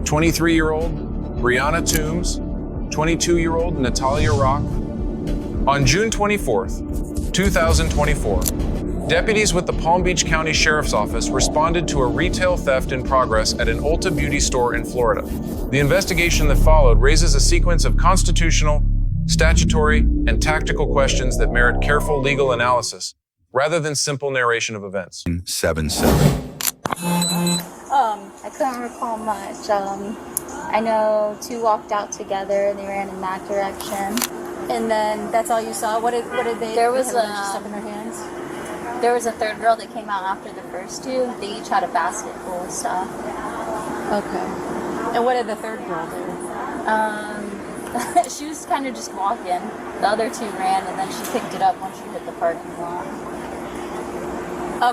23-year-old Brianna Toombs, 22-year-old Natalia Rock. On June 24th, 2024, deputies with the Palm Beach County Sheriff's Office responded to a retail theft in progress at an Ulta beauty store in Florida. The investigation that followed raises a sequence of constitutional, statutory, and tactical questions that merit careful legal analysis, rather than simple narration of events. 7-7. I couldn't recall much. I know two walked out together. They ran in that direction. And then that's all you saw? What did they? There was they had a bunch of stuff in their hands? There was a third girl that came out after the first two. They each had a basket full of stuff. Okay. And what did the third girl do? She was kind of just walking. The other two ran, and then she picked it up once she hit the parking lot.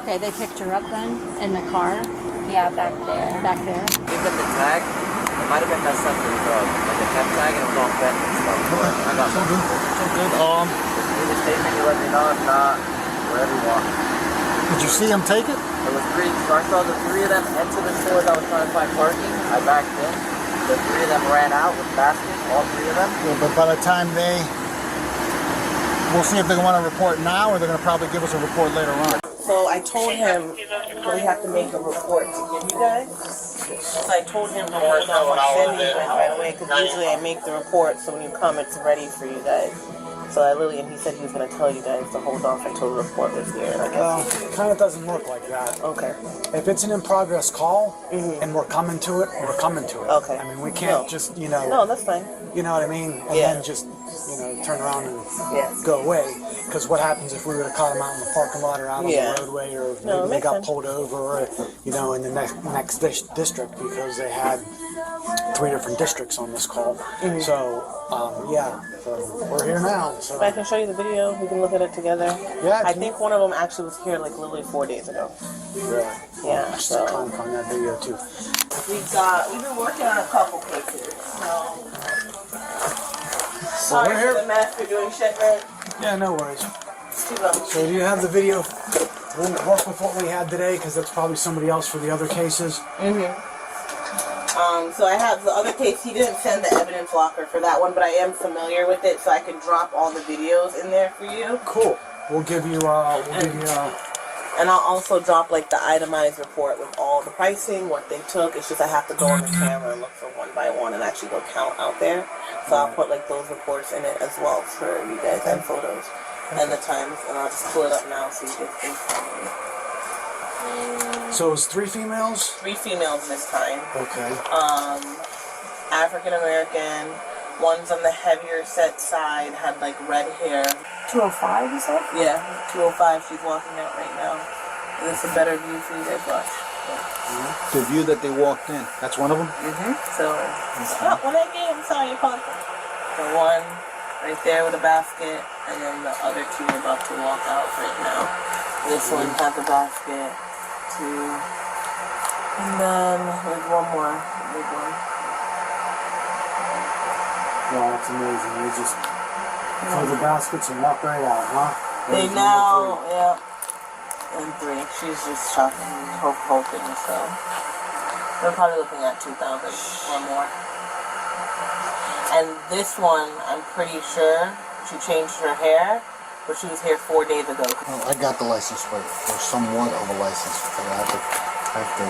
Okay, they picked her up then in the car? Yeah, back there. Back there? You got the tag? It might have been messed up for the dog. Like the pet tag and it was all bent and stuff. I got so good. So good. If you need a statement, you let me know. If not, wherever you want. Did you see him take it? There was three. So I saw the three of them enter the store as I was trying to find parking. I backed in. The three of them ran out with baskets. All three of them. Yeah, but by the time we'll see if they want to report now or they're going to probably give us a report later on. So I told him that we have to make a report to give you guys. So I told him to hold off on sending you guys right away because usually I make the report so when you come it's ready for you guys. So and he said he was going to tell you guys to hold off until the report was here. And I guess it kind of doesn't work like that. Okay. If it's an in-progress call and we're coming to it, we're coming to it. Okay. I mean, we can't just, No, that's fine. You know what I mean? And then just, turn around and go away. Because what happens if we would have caught them out in the parking lot or out on the roadway or maybe they got pulled over or, in the next district because they had 3 different districts on this call. So, so we're here now. So. But I can show you the video. We can look at it together. Yeah. I think one of them actually was here like literally 4 days ago. Really? Yeah. I'm still trying to find that video too. We've been working on a couple cases. Sorry for the mess for doing shipment. Yeah, no worries. It's too much. So do you have the video? We'll work with what we had today because that's probably somebody else for the other cases. So I have the other case. He didn't send the evidence locker for that one, but I am familiar with it, so I can drop all the videos in there for you. Cool. We'll give you. And I'll also drop like the itemized report with all the pricing, what they took. It's just I have to go on the camera and look for one by one and actually go count out there. So I'll put like those reports in it as well for you guys and photos and the times. And I'll just pull it up now so you can see. So it was 3 females? 3 females this time. Okay. African American. One's on the heavier set side, had like red hair. 205, you said? Yeah, 205. She's walking out right now. And it's a better view for you guys watch. The view that they walked in. That's one of them? So, when I gave, sorry, you called the one right there with a basket, and then the other 2 are about to walk out right now. This one had the basket, 2, and then there's one more, big one. Wow, that's amazing. They just throw the baskets and walk right out, huh? They now, and 3. She's just shocking the whole thing, so we're probably looking at 2,000 or more. And this one, I'm pretty sure she changed her hair, but she was here 4 days ago. Oh, I got the license plate, or somewhat of a license plate. I have to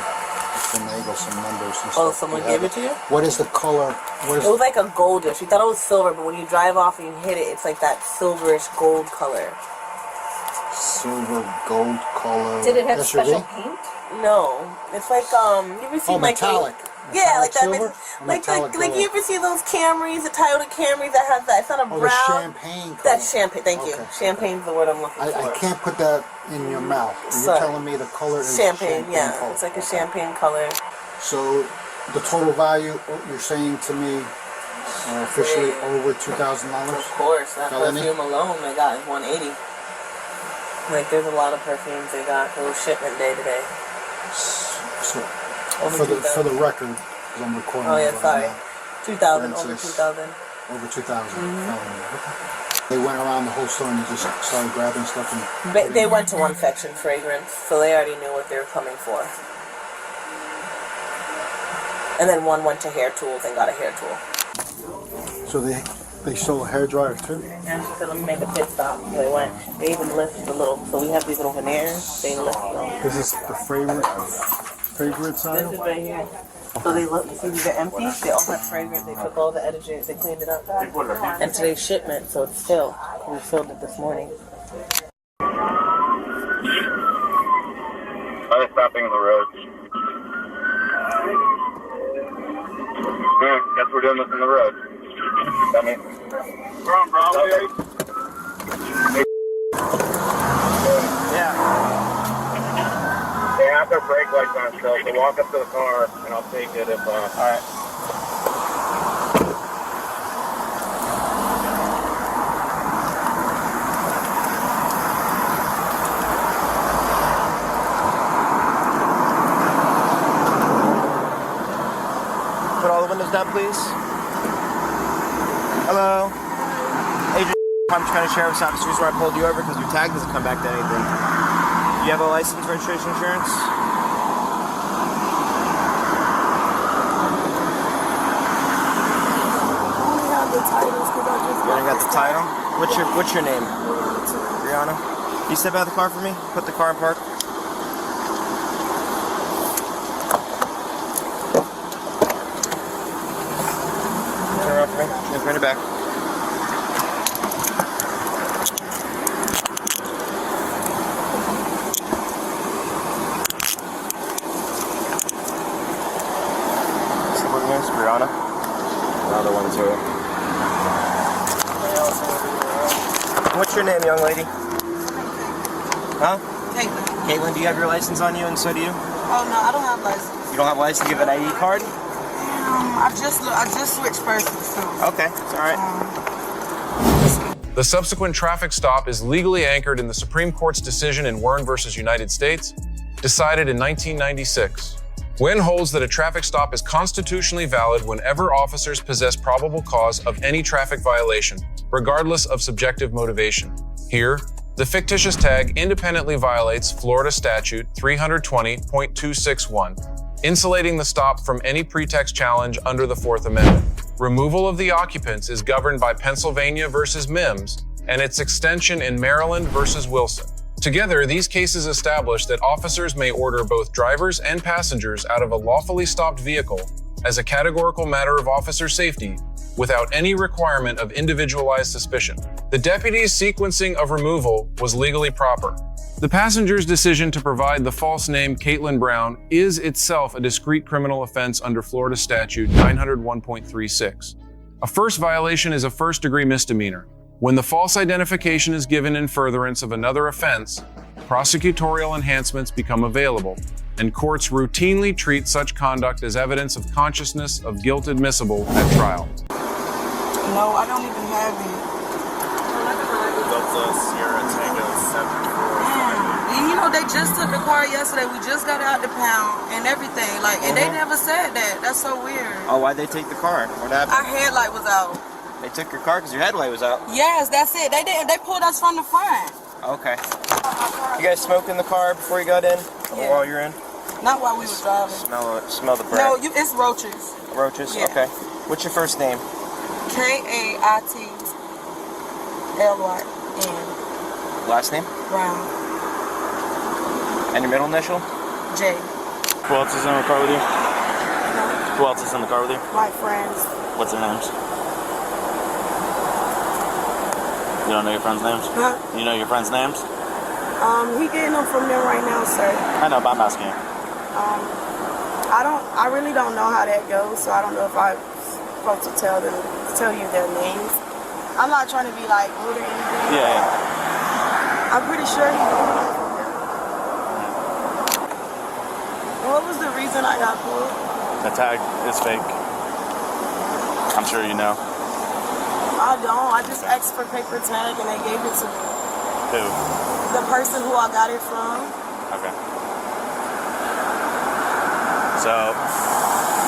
finagle some numbers and stuff. Oh, someone gave it to you? What is the color? It was like a goldish. She thought it was silver, but when you drive off and you hit it, it's like that silverish gold color. Silver, gold color. Did it have SUV? special paint? No. It's like, you ever seen like... metallic. Yeah, like that. Silver? Like you ever see those Camrys, the Toyota Camrys that has that? It's not a brown. The champagne color. That's champagne. Thank you. Champagne's the word I'm looking for. I can't put that in your mouth. You're telling me the color is champagne. Yeah, color. it's like a champagne color. So the total value you're saying to me officially over $2,000? Of course, that perfume alone they got is $180. Like there's a lot of perfumes they got. It was shipment day today. So for the record, because I'm recording. Oh yeah, sorry. 2,000 over 2,000. Over 2,000. They went around the whole store and they just started grabbing stuff and. They went to one section, fragrance, so they already knew what they were coming for. And then one went to hair tools and got a hair tool. So they stole a hair dryer too? And she said, let me make a pit stop. So they went, they even lifted the little, so we have these little veneers, they lift them. This is the fragrance This aisle? is right here. So they look, see these are empty, they all have fragrance, they took all the edges, they cleaned it up. And today's shipment, so it's filled. We filled it this morning. Are they stopping the roads? Guess we're doing this in the road. That means. We're on Bravo. Yeah. They have their brake lights on still, so walk up to the car and I'll take it if. Alright. Put all the windows down, please. Hello. Agent Palm Beach County Sheriff's Office. Here's where I pulled you over because your tag doesn't come back to anything. Do you have a license, registration, insurance? You only got the title? What's your name? Brianna. Can you step out of the car for me? Put the car in park. Turn around for me. Bring it back. Brianna. Another one too. What's your name, young lady? Huh? Caitlin. Caitlin, do you have your license on you and so do you? Oh no, I don't have license. You don't have a license? You have an ID card? I just switched persons. So. Okay, it's alright. The subsequent traffic stop is legally anchored in the Supreme Court's decision in Whren versus United States, decided in 1996. Whren holds that a traffic stop is constitutionally valid whenever officers possess probable cause of any traffic violation, regardless of subjective motivation. Here, the fictitious tag independently violates Florida Statute 320.261, insulating the stop from any pretext challenge under the Fourth Amendment. Removal of the occupants is governed by Pennsylvania versus Mims and its extension in Maryland versus Wilson. Together, these cases establish that officers may order both drivers and passengers out of a lawfully stopped vehicle as a categorical matter of officer safety without any requirement of individualized suspicion. The deputy's sequencing of removal was legally proper. The passenger's decision to provide the false name Caitlin Brown is itself a discrete criminal offense under Florida Statute 901.36. A first violation is a first-degree misdemeanor. When the false identification is given in furtherance of another offense, prosecutorial enhancements become available, and courts routinely treat such conduct as evidence of consciousness of guilt admissible at trial. No, I don't even have it. Delta Sierra Tango 74. And you know, they just took the car yesterday. We just got out the pound and everything. And they never said that. That's so weird. Oh, why'd they take the car? What happened? Our headlight was out. They took your car because your headlight was out. Yes, that's it. They didn't. They pulled us from the front. Okay. You guys smoked in the car before you got in? Or while you're in? Not while we were driving. Smell the breath. No, it's roaches. Roaches? Yeah. Okay. What's your first name? K-A-I-T-L-Y-N. Last name? Brown. And your middle initial? J. Who else is in the car with you? Who else is in the car with you? My friends. What's their names? You don't know your friends' names? Huh? You know your friends' names? He getting them from them right now, sir. I know, but I'm asking you. I really don't know how that goes, so I don't know if I'm supposed to tell you their names. I'm not trying to be like rude or anything. Yeah. I'm pretty sure he getting them from them. What was the reason I got pulled? The tag is fake. I'm sure you know. I don't. I just asked for paper tag and they gave it to me. Who? The person who I got it from. Okay. So,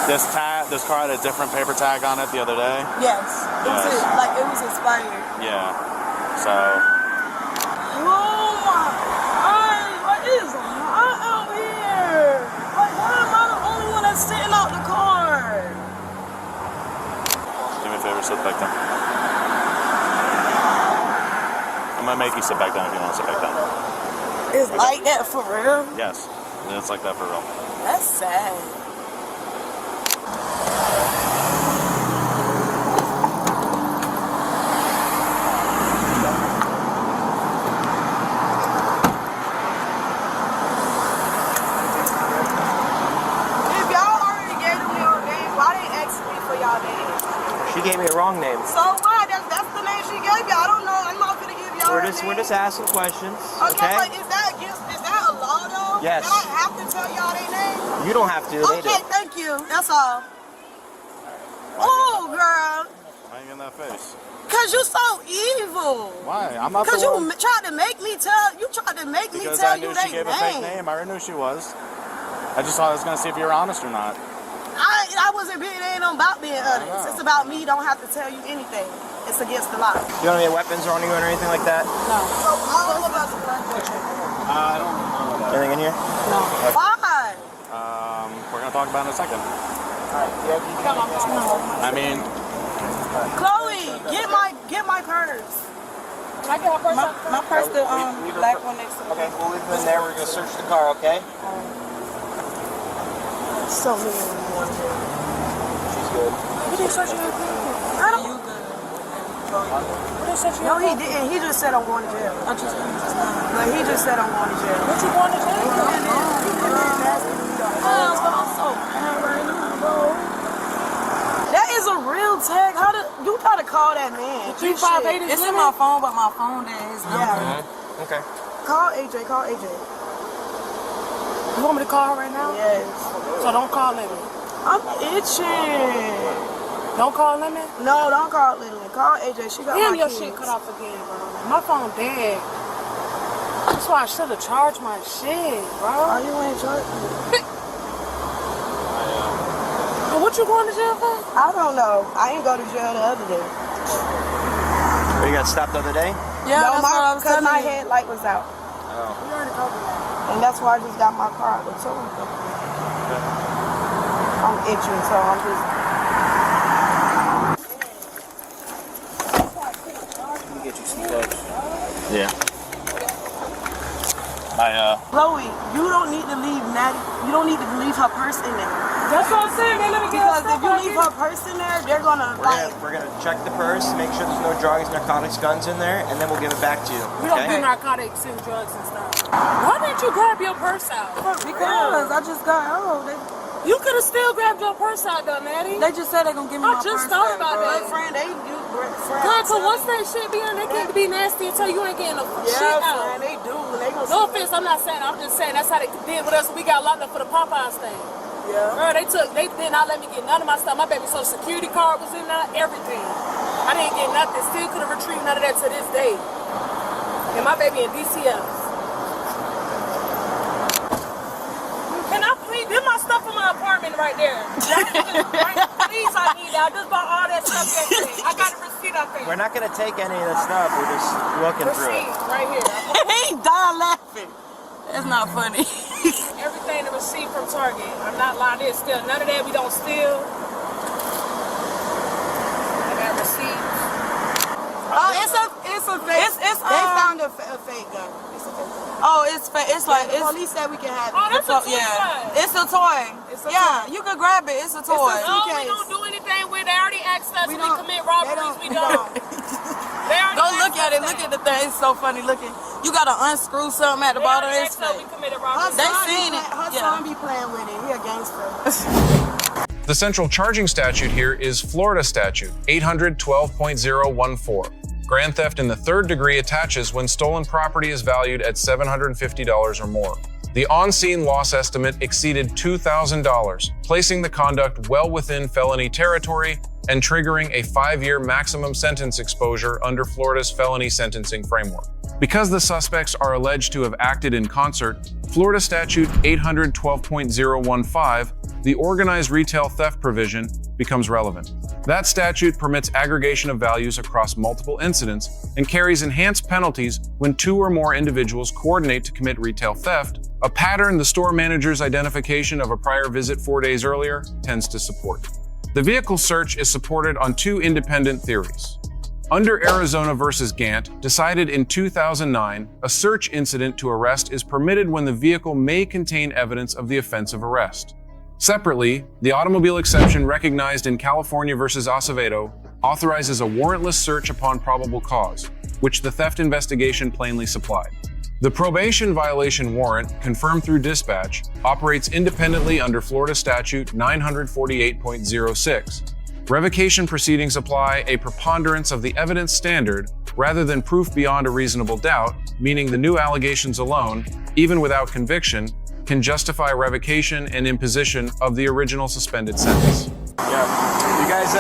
this car had a different paper tag on it the other day? Yes. It was expired. Yeah. So. Oh my God, it is hot out here. Like, why am I the only one that's sitting out the car? sit back down. I'm gonna make you sit back down if you want to sit back down. It's like that for real? Yes, it's like that for real. That's sad. She gave me a wrong name. So what? That's the name she gave you. I don't know. I'm not gonna give y'all We're just asking questions. Okay, but is that a law though? Yes. Do I have to tell y'all their name? You don't have to. They do. Okay, thank you. That's all. Oh, girl. Why you in that face? Cause you so evil. Why? I'm not. Cause you tried to make me tell. You tried to make me tell you their name. Because I knew she gave a fake name. I already knew she was. I just thought I was gonna see if you were honest or not. I wasn't being, it ain't about being honest. It's about me don't have to tell you anything. It's against the law. You don't have any weapons on you or anything like that? No. So all of us I don't know. Anything in here? No. Why? We're gonna talk about it in a second. I mean, Chloe, get my purse. Can I get my purse? My purse, the black one next to me. Okay, we'll leave it in there. We're gonna search the car, okay? So many. She's good. He didn't search your I don't. You good? No, he didn't. He just said I'm going to jail. But he just said I'm going to jail. What you going to jail? That is a real tag. How did you try to call that man? 358 is in my phone, but my phone there is not. Yeah. Okay. Call AJ. Call AJ. You want me to call her right now? Yes. So don't call Lemon. I'm itching. Don't call Lemon? No, don't call Lemon. Call AJ. She got Damn, my your keys. shit cut off again, bro. My phone dead. That's why I should have charged my shit, bro. Oh, you ain't charging. What you going to jail for? I don't know. I ain't go to jail the other day. You got stopped the other day? Yeah, no, because my headlight was out. Oh. We already covered that. And that's why I just got my car out of the tow. I'm itching, so I'm just... Let me get you some gloves. yeah. Chloe, you don't need to leave Natty. You don't need to leave her purse in there. That's what I'm saying. They let me get Because if you leave her purse in there, they're gonna We're gonna check the purse, make sure there's no drugs, narcotics, guns in there, and then we'll give it back to you. We don't do narcotics and drugs and stuff. Why didn't you grab your purse out? Because I just got home. You could have still grabbed your purse out though, Natty. They just said they're gonna give me my purse. I just thought about that. Friend, God, so once that shit be in, they can't be nasty until you ain't getting the shit out. Yeah, they do. They gonna no offense, I'm not saying. I'm just saying that's how they did with us when we got locked up for the Popeyes thing. Yeah. Bro, they did not let me get none of my stuff. My baby's social security card was in there, everything. I didn't get nothing. Still could have retrieved none of that to this day. And my baby in DCF. Can I please get my stuff in my apartment right there? Please, I need that. I just bought all that stuff yesterday. I got a receipt up there. We're not gonna take any of the stuff. We're just looking through it. Receipt right here. He died laughing. That's not funny. Everything the receipt from Target. I'm not lying. There's still none of that. We don't steal. I got receipts. Oh, it's a fake. They found a fake gun. It's a fake. Oh, it's fake. It's like the police said we can have it. Oh, that's a toy. Yeah, it's a toy. Yeah, you can grab it. It's a toy. No, we don't do anything with it. They already asked us we commit robberies. We don't. Go look at it. Look at the thing. It's so funny looking. You gotta unscrew something at the bottom of his face. They seen it. Her son be playing with it. He a gangster. The central charging statute here is Florida Statute 812.014. Grand theft in the third degree attaches when stolen property is valued at $750 or more. The on-scene loss estimate exceeded $2,000, placing the conduct well within felony territory and triggering a 5-year maximum sentence exposure under Florida's felony sentencing framework. Because the suspects are alleged to have acted in concert, Florida Statute 812.015, the organized retail theft provision, becomes relevant. That statute permits aggregation of values across multiple incidents and carries enhanced penalties when 2 or more individuals coordinate to commit retail theft, a pattern the store manager's identification of a prior visit 4 days earlier tends to support. The vehicle search is supported on two independent theories. Under Arizona versus Gant, decided in 2009, a search incident to arrest is permitted when the vehicle may contain evidence of the offense of arrest. Separately, the automobile exception recognized in California versus Acevedo authorizes a warrantless search upon probable cause, which the theft investigation plainly supplied. The probation violation warrant, confirmed through dispatch, operates independently under Florida Statute 948.06. Revocation proceedings apply a preponderance of the evidence standard rather than proof beyond a reasonable doubt, meaning the new allegations alone, even without conviction, can justify revocation and imposition of the original suspended sentence. Yeah. You guys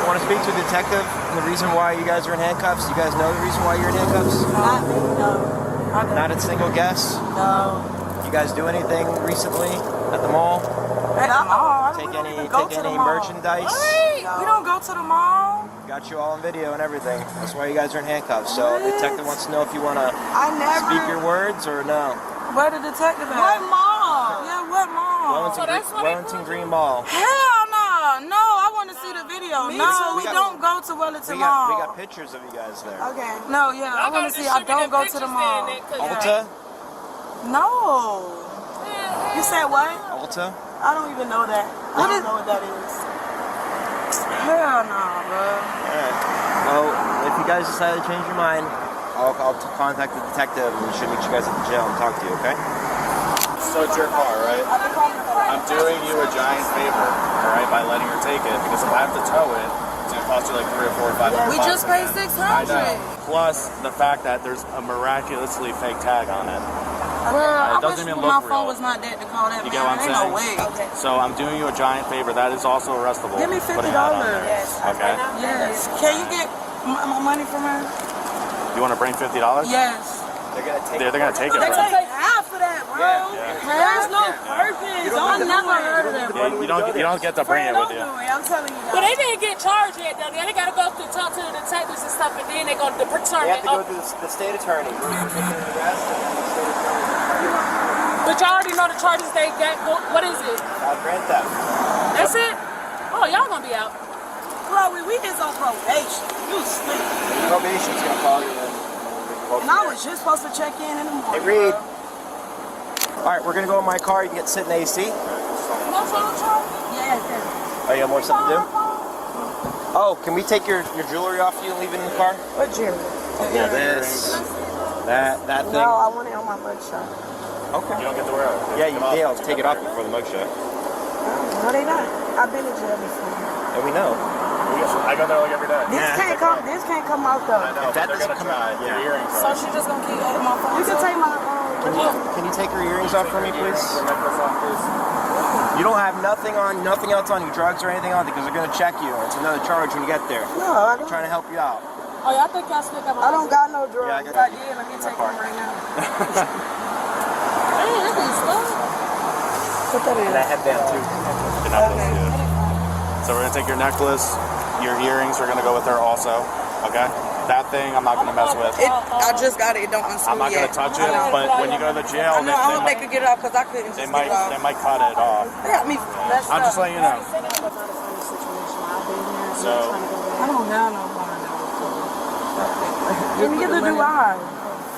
want to speak to a detective and the reason why you guys are in handcuffs? You guys know the reason why you're in handcuffs? No. Not a single guess? No. You guys do anything recently at the mall? At the mall? Take any merchandise? Wait, we don't go to the mall. Got you all on video and everything. That's why you guys are in handcuffs. So the detective wants to know if you want to speak your words or no. Where the detective at? What mall? Yeah, what mall? Wellington Green Mall. Hell no. No, I want to see the video. We don't go to Wellington Mall. We got pictures of you guys there. Okay. No, yeah, I want to see. I don't go to the mall. Ulta? No. You said what? Ulta? I don't even know that. I don't know what that is. Hell no, bro. Alright. Well, if you guys decide to change your mind, I'll contact the detective and we should meet you guys at the jail and talk to you, okay? So it's your car, right? I'm doing you a giant favor, alright, by letting her take it, because if I have to tow it, it's going to cost you like $300 or $400 or $500. We just paid $600. I know. Plus, the fact that there's a miraculously fake tag on it. Well, it doesn't even look my real. phone was not dead to call that. You get what I'm saying? Ain't no way. Okay. So I'm doing you a giant favor. That is also arrestable. Give me $50. Yes. Okay. Yes. Can you get my money from her? You want to bring $50? Yes. They're gonna take it. They're gonna take half of that, bro. There's no purpose. I never heard of that. You don't get to bring it with you. I'm telling you. But they didn't get charged yet, though. They gotta go through talk to the detectives and stuff, and then they go to the You have to go to the state attorney. But y'all already know the charges they got. What is it? Grand theft. That's it? Oh, y'all gonna be out. Chloe, we is on probation. You sleep. Probation's gonna call you in. And I was just supposed to check in the morning. Hey, Reid. Alright, we're gonna go in my car. You can get sit in the AC. Yeah. Oh, you got more stuff to do? Oh, can we take your jewelry off you and leave it in the car? What jewelry? Yeah, this. That thing. No, I want it on my mugshot. Okay. You don't get to wear it. Yeah, I'll take it off before the mugshot. No, they not. I've been in jail before. Yeah, we know. I go there like every day. This can't come out though. I know, if that doesn't come out, your earrings. So she just gonna keep out of my phone. You can take my Can you take her earrings off for me, please? You don't have nothing else on you, drugs or anything on, because they're gonna check you. It's another charge when you get there. No, I don't. I'm trying to help you out. Oh, yeah, I think y'all still got my I don't got no drugs. Yeah, I If got I did, let me take them right now. Hey, this is stuff. Put that in. And that headband too. The necklace, yeah. So we're gonna take your necklace, your earrings are gonna go with her also, okay? That thing I'm not gonna mess with. I just got it. It don't unscrew I'm not gonna touch it, but when you go to the jail, I hope they could get it off because I couldn't. they might cut it off. They got me. I'm just letting you know. So I don't have no one. Neither do I.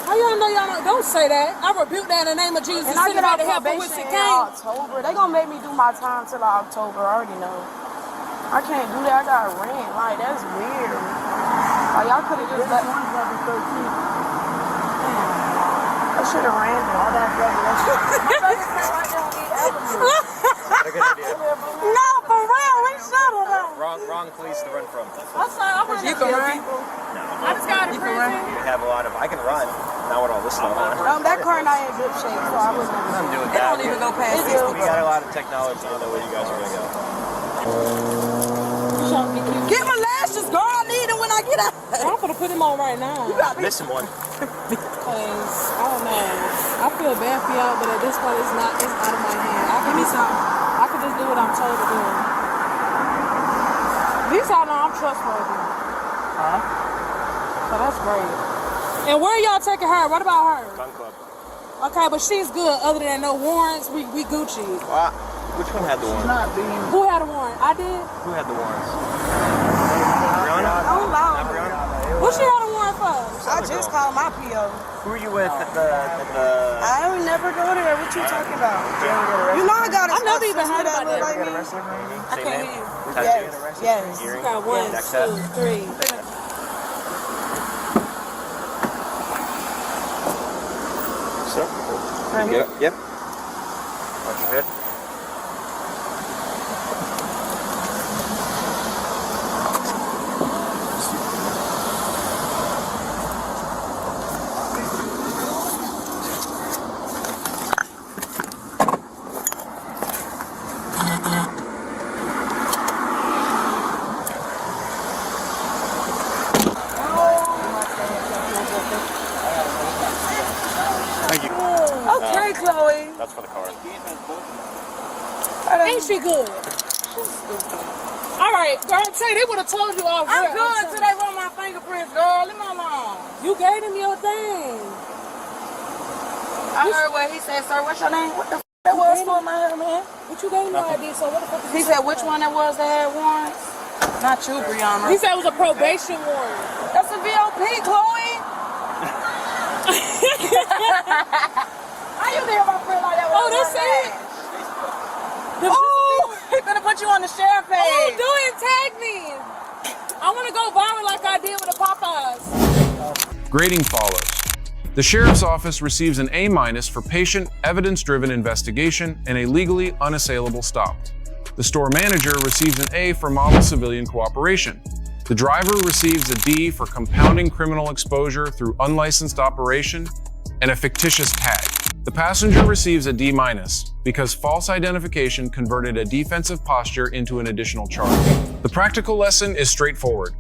How y'all know y'all don't say that? I rebuke that in the name of Jesus. And I get out to help probation with it in came. October. They gonna make me do my time till October. I already know. I can't do that. I got rent. Like that's weird. Like y'all could have just let me. I should have ran them. All that No, for real. We should have. Wrong place to run from. I'm sorry, I'm running. You can run. I just got a prison. You have a lot of. I can run. Not with all this stuff on. That car not in good shape, so I was. I'm doing They that. don't even go past 60. We got a lot of technology on the way you guys are gonna go. Get my lashes, girl. I need them when I get out. I'm gonna put him on right now. You got me. Missing one. Because I don't know. I feel bad for y'all, but at this point it's out of my hand. I can just do what I'm told to do. These y'all know I'm trustworthy. Huh? So that's great. And where y'all taking her? What about her? Gun club. Okay, but she's good. Other than no warrants, we Gucci. Which one had the warrant? Who had a warrant? I did. Who had the warrants? Brianna? Oh, wow. What she had a warrant for? I just called my PO. Who are you with at the I don't never go there. What you talking about? You know I got a I've never even heard about that. like me. I can't hear you. Yes. You got 1, 2, 3. So, get up. Yep. Watch your head. Okay, Chloe. That's for the car. Ain't she good? All right, girl, say they would have told you all. I'm good until they run my fingerprints, girl. Leave me alone. You gave him your thing. I heard what he said, sir. What's your name? What the f that was for my hair, man? What you gave him your ID, so what the fuck He said which one that was that had warrants? Not you, Brianna. He said it was a probation warrant. That's a VOP, Chloe. How you there, my friend, like that? Oh, that's it. Oh, he gonna put you on the share page. Oh, do it. Tag me. I want to go viral like I did with the Popeyes. Grading follows. The Sheriff's Office receives an A- for patient, evidence-driven investigation and a legally unassailable stop. The store manager receives an A for model civilian cooperation. The driver receives a D for compounding criminal exposure through unlicensed operation and a fictitious tag. The passenger receives a D- because false identification converted a defensive posture into an additional charge. The practical lesson is straightforward.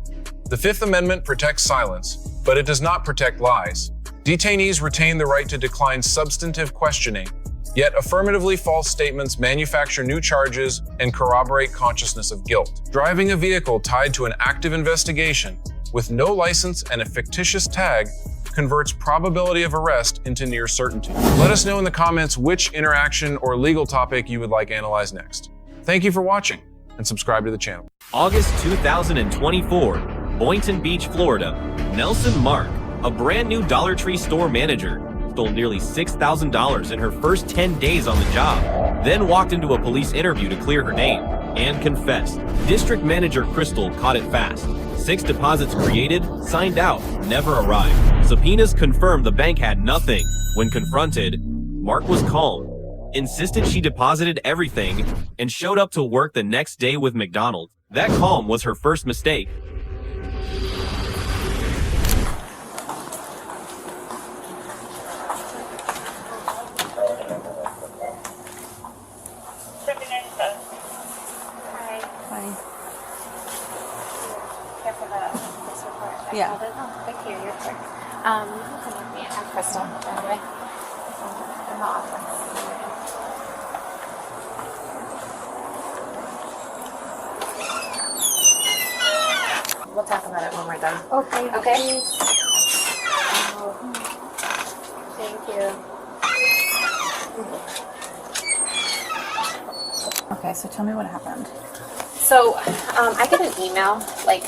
The Fifth Amendment protects silence, but it does not protect lies. Detainees retain the right to decline substantive questioning, yet affirmatively false statements manufacture new charges and corroborate consciousness of guilt. Driving a vehicle tied to an active investigation with no license and a fictitious tag converts probability of arrest into near certainty. Let us know in the comments which interaction or legal topic you would like analyzed next. Thank you for watching, and subscribe to the channel. August 2024, Boynton Beach, Florida. Nelson Mark, a brand new Dollar Tree store manager, stole nearly $6,000 in her first 10 days on the job, then walked into a police interview to clear her name and confessed. District Manager Crystal caught it fast. 6 deposits created, signed out, never arrived. Subpoenas confirmed the bank had nothing. When confronted, Mark was calm, insisted she deposited everything, and showed up to work the next day with McDonald's. That calm was her first mistake. Yeah. Oh, thank you. You're quick. You can come with me. I'm Crystal, by the way. In the office. We'll talk about it when we're done. Okay. Okay. Thank you. Okay, so tell me what happened. So, I get an email, like,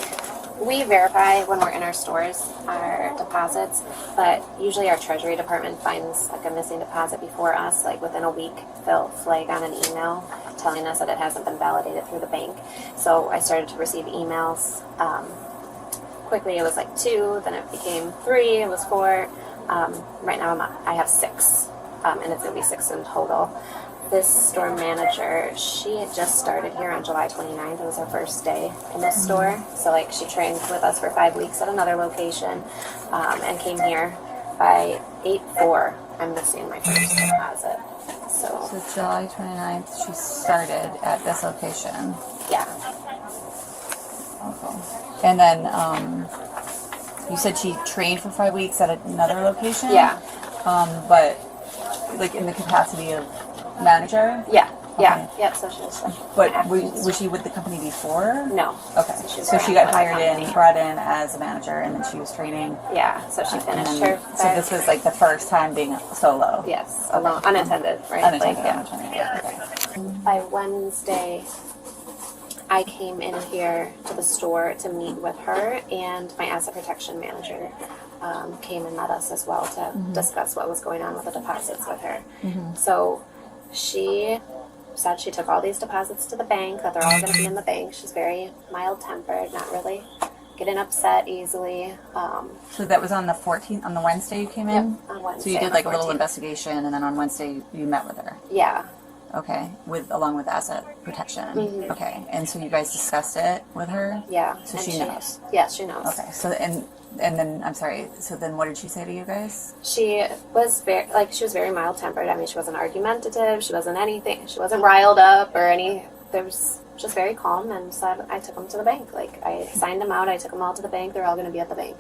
we verify when we're in our stores our deposits, but usually our treasury department finds like a missing deposit before us, like within a week they'll flag on an email telling us that it hasn't been validated through the bank. So I started to receive emails. Quickly it was like 2, then it became 3, it was 4. Right now I have 6, and it's going to be 6 in total. This store manager, she had just started here on July 29th. It was her first day in this store. So like she trained with us for 5 weeks at another location, and came here by 8/4. I'm missing my first deposit. So July 29th, she started at this location. Yeah. Okay. And then you said she trained for 5 weeks at another location? Yeah. But like in the capacity of manager? Yeah. Yeah. Okay. Yeah. So she was. But was she with the company before? No. Okay. So she got hired in, brought in as a manager, and then she was training. Yeah. So she finished then, her. So this was like the first time being solo. Yes. Alone, unattended, right? Unattended. Like, yeah. Okay. By Wednesday, I came in here to the store to meet with her, and my asset protection manager came and met us as well to discuss what was going on with the deposits with her. So she said she took all these deposits to the bank, that they're all going to be in the bank. She's very mild-tempered, not really getting upset easily. So that was on the 14th, on the Wednesday you came in? Yep, on Wednesday. So you did like a little 14th. investigation, and then on Wednesday you met with her? Yeah. Okay, along with asset protection. Okay, and so you guys discussed it with her? Yeah. So and she knows? Yes, she knows. Okay, so and then, I'm sorry, so then what did she say to you guys? She was very mild-tempered. I mean, she wasn't argumentative. She wasn't anything. She wasn't riled up or any. There was just very calm, and said, I took them to the bank. Like, I signed them out. I took them all to the bank. They're all going to be at the bank.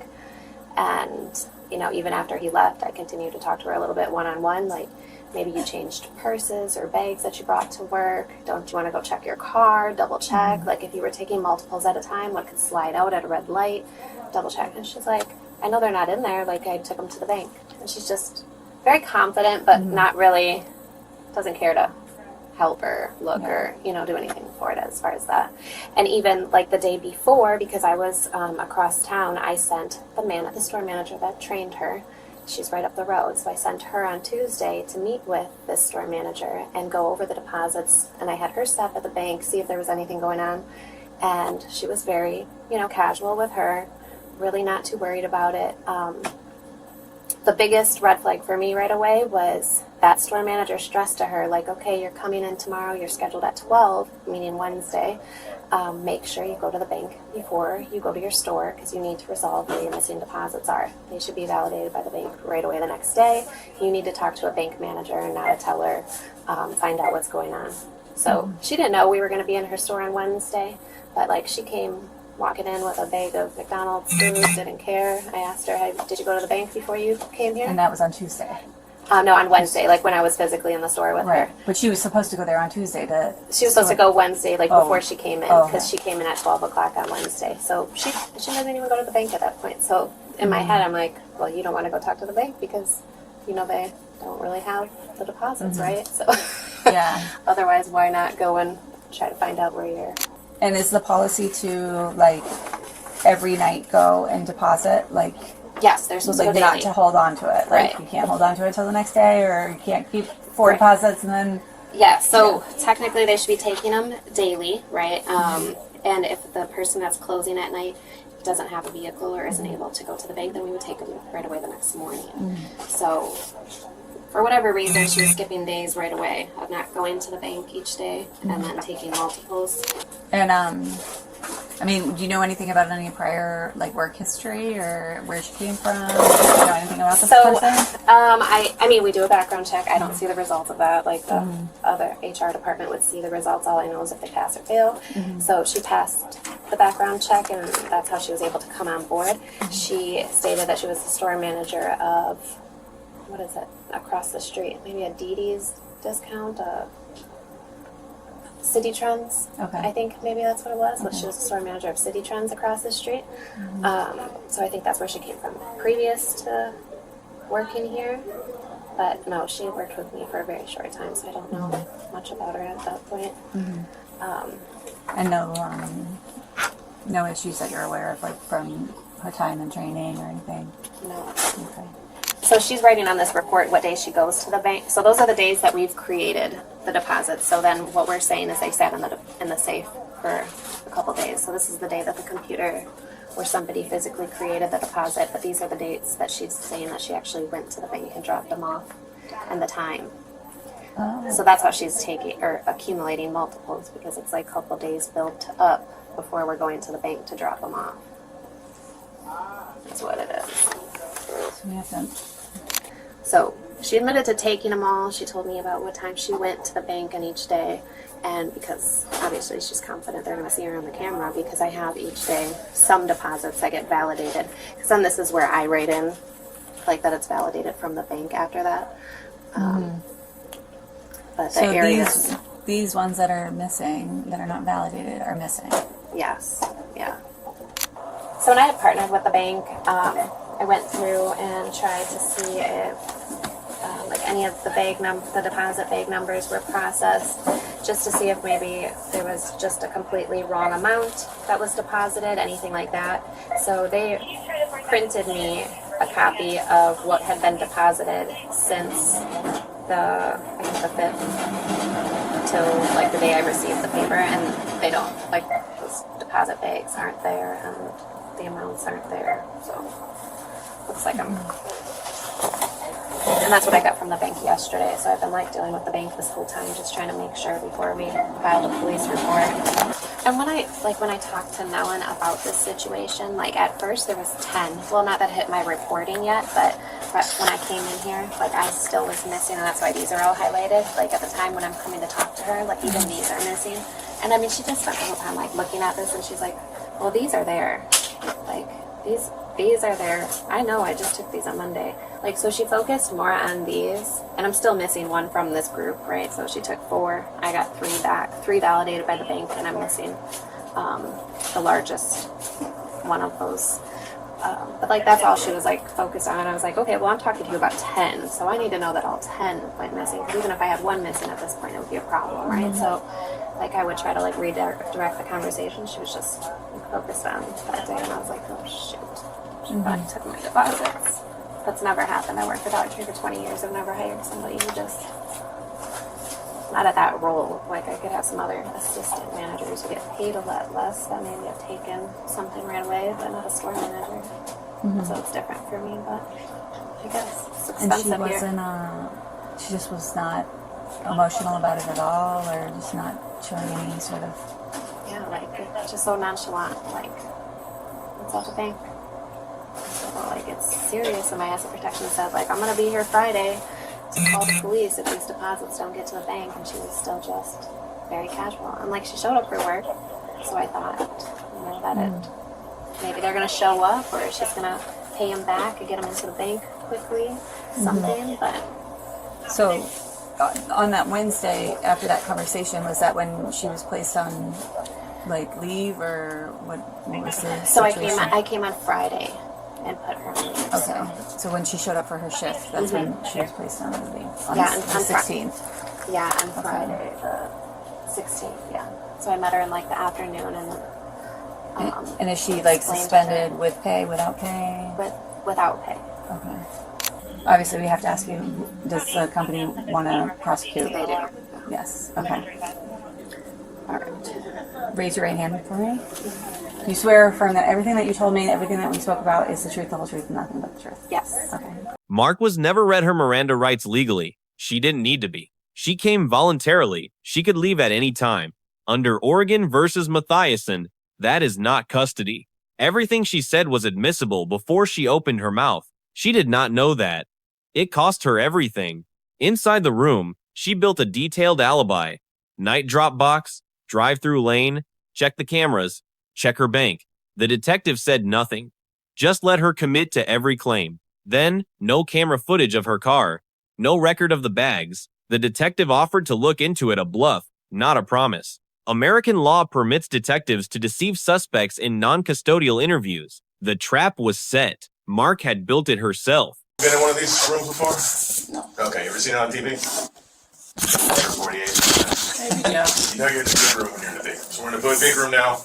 And, you know, even after he left, I continued to talk to her a little bit one-on-one. Like, maybe you changed purses or bags that you brought to work. Don't you want to go check your car? Double check. Like, if you were taking multiples at a time, what could slide out at a red light? Double check. And she's like, I know they're not in there. Like, I took them to the bank. And she's just very confident, but not really, doesn't care to help or look or, you know, do anything for it as far as that. And even like the day before, because I was across town, I sent the store manager that trained her. She's right up the road. So I sent her on Tuesday to meet with this store manager and go over the deposits. And I had her stop at the bank, see if there was anything going on. And she was very, you know, casual with her, really not too worried about it. The biggest red flag for me right away was that store manager stressed to her, like, okay, you're coming in tomorrow, you're scheduled at 12, meaning Wednesday. Make sure you go to the bank before you go to your store, because you need to resolve where your missing deposits are. They should be validated by the bank right away the next day. You need to talk to a bank manager and not a teller, find out what's going on. So she didn't know we were going to be in her store on Wednesday, but like she came walking in with a bag of McDonald's food, didn't care. I asked her, hey, did you go to the bank before you came here? And that was on Tuesday? No, on Wednesday, like when I was physically in the store with her. But she was supposed to go there on Tuesday to... She was supposed to go Wednesday, like before she came in, because she came in at 12 o'clock on Wednesday. So she doesn't even go to the bank at that point. So in my head, I'm like, well, you don't want to go talk to the bank because, you know, they don't really have the deposits, right? So yeah. Otherwise, why not go and try to find out where you're... And is the policy to, like, every night go and deposit, like... Yes, they're supposed to go not daily. to hold on to it. Like, you can't hold on to it until the next day, or you can't keep 4 deposits and then... Yeah, so technically they should be taking them daily, right? And if the person that's closing at night doesn't have a vehicle or isn't able to go to the bank, then we would take them right away the next morning. So for whatever reason, she was skipping days right away of not going to the bank each day and then taking multiples. And, I mean, do you know anything about any prior, like, work history or where she came from? Do you know anything about this person? I mean, we do a background check. I don't see the results of that. Like, the other HR department would see the results. All I know is if they pass or fail. So she passed the background check, and that's how she was able to come on board. She stated that she was the store manager of, what is it, across the street? Maybe a DD's discount, City Trends. I think maybe that's what it was. She was the store manager of City Trends across the street. So I think that's where she came from previous to working here. But no, she worked with me for a very short time, so I don't know much about her at that point. And no issues that you're aware of, like, from her time in training or anything? No. Okay. So she's writing on this report what day she goes to the bank. So those are the days that we've created the deposits. So then what we're saying is they sat in the safe for a couple days. So this is the day that the computer or somebody physically created the deposit. But these are the dates that she's saying that she actually went to the bank and dropped them off, and the time. So that's how she's accumulating multiples, because it's like a couple days built up before we're going to the bank to drop them off. That's what it is. So she admitted to taking them all. She told me about what time she went to the bank on each day. And because obviously she's confident they're going to see her on the camera, because I have each day some deposits that get validated. Because then this is where I write in, like, that it's validated from the bank after that. But the areas... These ones that are missing, that are not validated, are missing? Yes, yeah. So when I had partnered with the bank, I went through and tried to see if like any of the deposit bag numbers were processed, just to see if maybe there was just a completely wrong amount that was deposited, anything like that. So they printed me a copy of what had been deposited since I think the 5th till like the day I received the paper, and they don't, like, those deposit bags aren't there and the amounts aren't there, so looks like and that's what I got from the bank yesterday. So I've been like dealing with the bank this whole time, just trying to make sure before we file the police report. And when I talked to Nellen about this situation, like at first there was 10. Well, not that hit my reporting yet, but when I came in here, like I still was missing, and that's why these are all highlighted. Like at the time when I'm coming to talk to her, like even these are missing. And I mean, she just spent the whole time like looking at this, and she's like, well, these are there. Like these are there. I know, I just took these on Monday. Like, so she focused more on these, and I'm still missing one from this group, right? So she took 4. I got 3 back, 3 validated by the bank, and I'm missing the largest one of those. But like, that's all she was like focused on. I was like, okay, well, I'm talking to you about 10, so I need to know that all 10 went missing. Because even if I had 1 missing at this point, it would be a problem, right? So like, I would try to like redirect the conversation. She was just focused on that day, and I was like, oh shoot. She probably took my deposits. That's never happened. I worked for Dollar Tree for 20 years. I've never hired somebody who just, not at that role. Like, I could have some other assistant managers who get paid a lot less that maybe have taken something right away, but not a store manager. So it's different for me, but I guess it's expensive. And she wasn't, she just was not emotional about it at all, or just not showing any sort of... Yeah, like, it's just so nonchalant. Like, it's at the bank. So, like, it's serious, and my asset protection said, like, I'm going to be here Friday to call the police if these deposits don't get to the bank, and she was still just very casual. And, like, she showed up for work, so I thought, you know, that maybe they're going to show up, or she's going to pay him back and get him into the bank quickly, something, but... So, on that Wednesday, after that conversation, was that when she was placed on, like, leave, or what was the So situation? I came on Friday and put her on leave. Okay. So when she showed up for her shift, that's when she was placed on leave. On Yeah, the on 16th. Yeah, on Friday, the 16th, yeah. So I met her in, like, the afternoon, and... and is she, like, suspended with pay, without pay? Without pay. Okay. Obviously, we have to ask you, does the company want to prosecute? They do. Yes. Okay. All right. Raise your right hand for me. You swear or affirm that everything that you told me, everything that we spoke about is the truth, the whole truth, and nothing but the truth? Yes. Okay. Mark was never read her Miranda rights legally. She didn't need to be. She came voluntarily. She could leave at any time. Under Oregon versus Mathiason, that is not custody. Everything she said was admissible before she opened her mouth. She did not know that. It cost her everything. Inside the room, she built a detailed alibi. Night drop box, drive-through lane, check the cameras, check her bank. The detective said nothing. Just let her commit to every claim. Then, no camera footage of her car. No record of the bags. The detective offered to look into it, a bluff, not a promise. American law permits detectives to deceive suspects in non-custodial interviews. The trap was set. Mark had built it herself. Been in one of these rooms before? No. Okay, you ever seen it on TV? 48. Maybe, yeah. You know you're in the big room when you're in the big room. So we're in the big room now.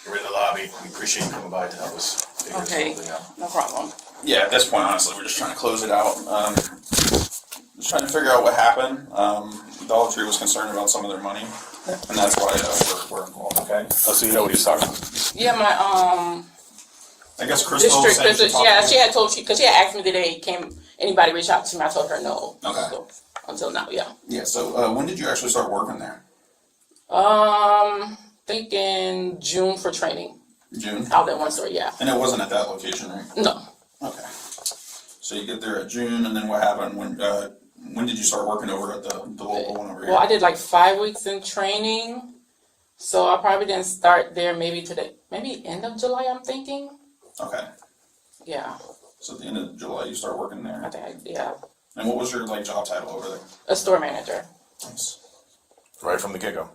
We're in the lobby. We appreciate you coming by to help us figure something out. No problem. Yeah, at this point, honestly, we're just trying to close it out. Just trying to figure out what happened. Dollar Tree was concerned about some of their money, and that's why we're involved. Okay. So you know what he's talking about. Yeah, my I guess Crystal. Yeah, she had told you because she had asked me today. Anybody reach out to me? I told her no. Okay. So, until now, yeah. Yeah. So when did you actually start working there? Think in June for training. June. Out at one store, yeah. And it wasn't at that location, right? No. Okay. So you get there at June, and then what happened when did you start working over at the local one over here? Well, I did like 5 weeks in training, so I probably didn't start there maybe end of July. I'm thinking. Okay. Yeah. So at the end of July, you start working there. I think yeah. And what was your job title over there? A store manager. Nice. Right from the get-go.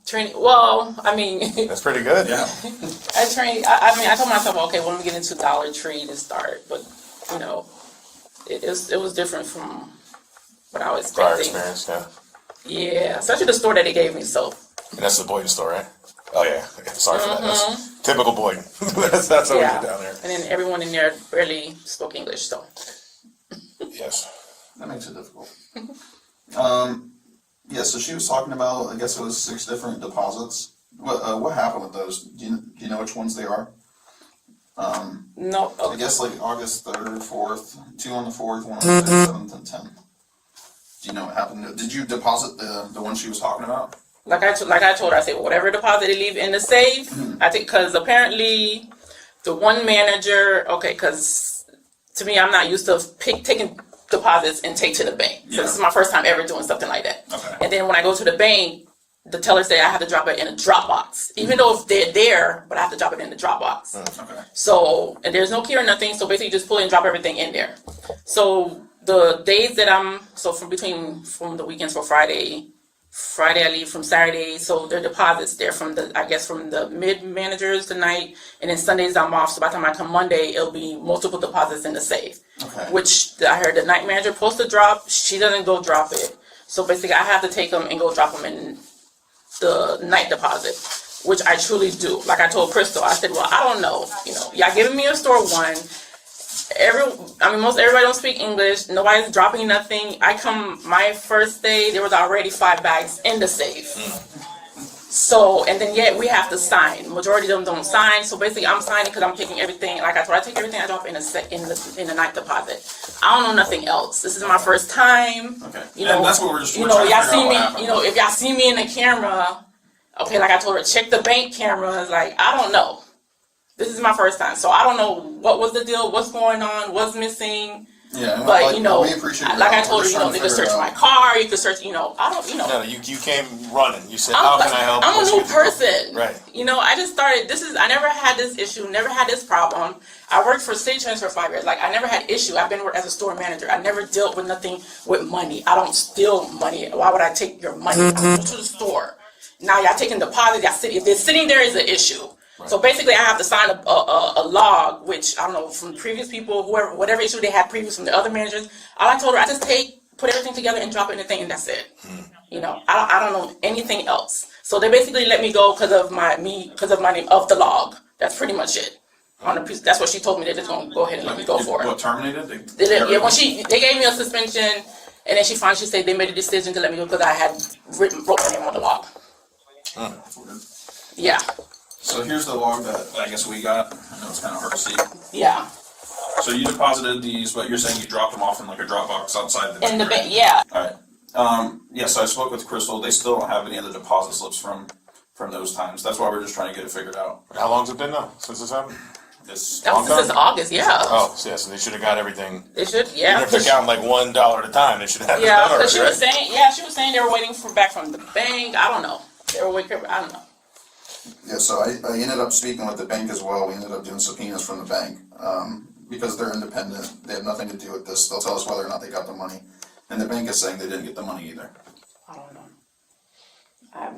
Training. Well, I mean. That's pretty good. Yeah. I told myself, okay, well, let me get into Dollar Tree to start, but you know, it was different from what I was expecting. Prior experience, yeah. Yeah, especially the store that they gave me. So. And that's the Boynton store, right? Oh yeah. Sorry for that. That's typical Boynton. that's how we get down there. And then everyone in there barely spoke English, so. Yes. That makes it difficult. Yeah, so she was talking about, I guess it was 6 different deposits. What happened with those? Do you know which ones they are? No. I guess like August 3rd, 4th, 2 on the 4th, 1 on the 6th, 7th, and 10th. Do you know what happened? Did you deposit the one she was talking about? Like I told her, I said, well, whatever deposit they leave in the safe, I think, because apparently the one manager, because to me, I'm not used to taking deposits and take to the bank. So this is my first time ever doing something like that. Okay. And then when I go to the bank, the teller say I have to drop it in a drop box, even though if they're there, but I have to drop it in the drop box. Okay. So, and there's no key or nothing, so basically just pull it and drop everything in there. So the days that from the weekends for Friday I leave from Saturday, so their deposits there from the mid managers tonight, and then Sundays I'm off, so by the time I come Monday, it'll be multiple deposits in the safe. Okay. Which I heard the night manager supposed to drop, she doesn't go drop it. So basically I have to take them and go drop them in the night deposit, which I truly do. Like I told Crystal, I said, well, I don't know, y'all giving me a store one. Most everybody don't speak English. Nobody's dropping nothing. My first day, there was already 5 bags in the safe. So, and then yet we have to sign. Majority of them don't sign. So basically, I'm signing because I'm taking everything. Like I told, I take everything I drop in the night deposit. I don't know nothing else. This is my first time. Okay. And that's what we're just. Y'all see me. If y'all see me in the camera, okay. Like I told her, check the bank cameras. Like I don't know. This is my first time, so I don't know what was the deal, what's going on, what's missing. Yeah, but we appreciate like I told her, they could search my car, you could search, I don't, No, you came running. You said, how can I help? I'm a new person. Right. I just started, I never had this issue, never had this problem. I worked for State Trans for 5 years. Like, I never had issue. I've been as a store manager. I never dealt with nothing with money. I don't steal money. Why would I take your money? I go to the store. Now y'all taking deposit, if they're sitting there is an issue. Right. So basically, I have to sign a log, which I don't know from previous people, whatever issue they had previous from the other managers. All I told her, I just put everything together and drop it in the thing, and that's it. I don't know anything else. So they basically let me go because of my name of the log. That's pretty much it. That's what she told me. They're just gonna go ahead and let me go for it. What, terminated? They gave me a suspension, and then she said they made a decision to let me go because I had wrote my name on the log. Yeah. So here's the log that I guess we got. I know it's kind of hard to see. Yeah. So you deposited these, but you're saying you dropped them off in like a drop box outside the bank. In the bank, yeah. All right. So I spoke with Crystal. They still don't have any other deposit slips from those times. That's why we're just trying to get it figured out. How long's it been now since this happened? Since August, yeah. Oh, so they should have got everything. They should, yeah. Even if they're counting like $1 at a time, they should have. Yeah, because she was saying they were waiting back from the bank. I don't know. They were waiting. I don't know. Yeah, so I ended up speaking with the bank as well. We ended up doing subpoenas from the bank because they're independent. They have nothing to do with this. They'll tell us whether or not they got the money. And the bank is saying they didn't get the money either. I don't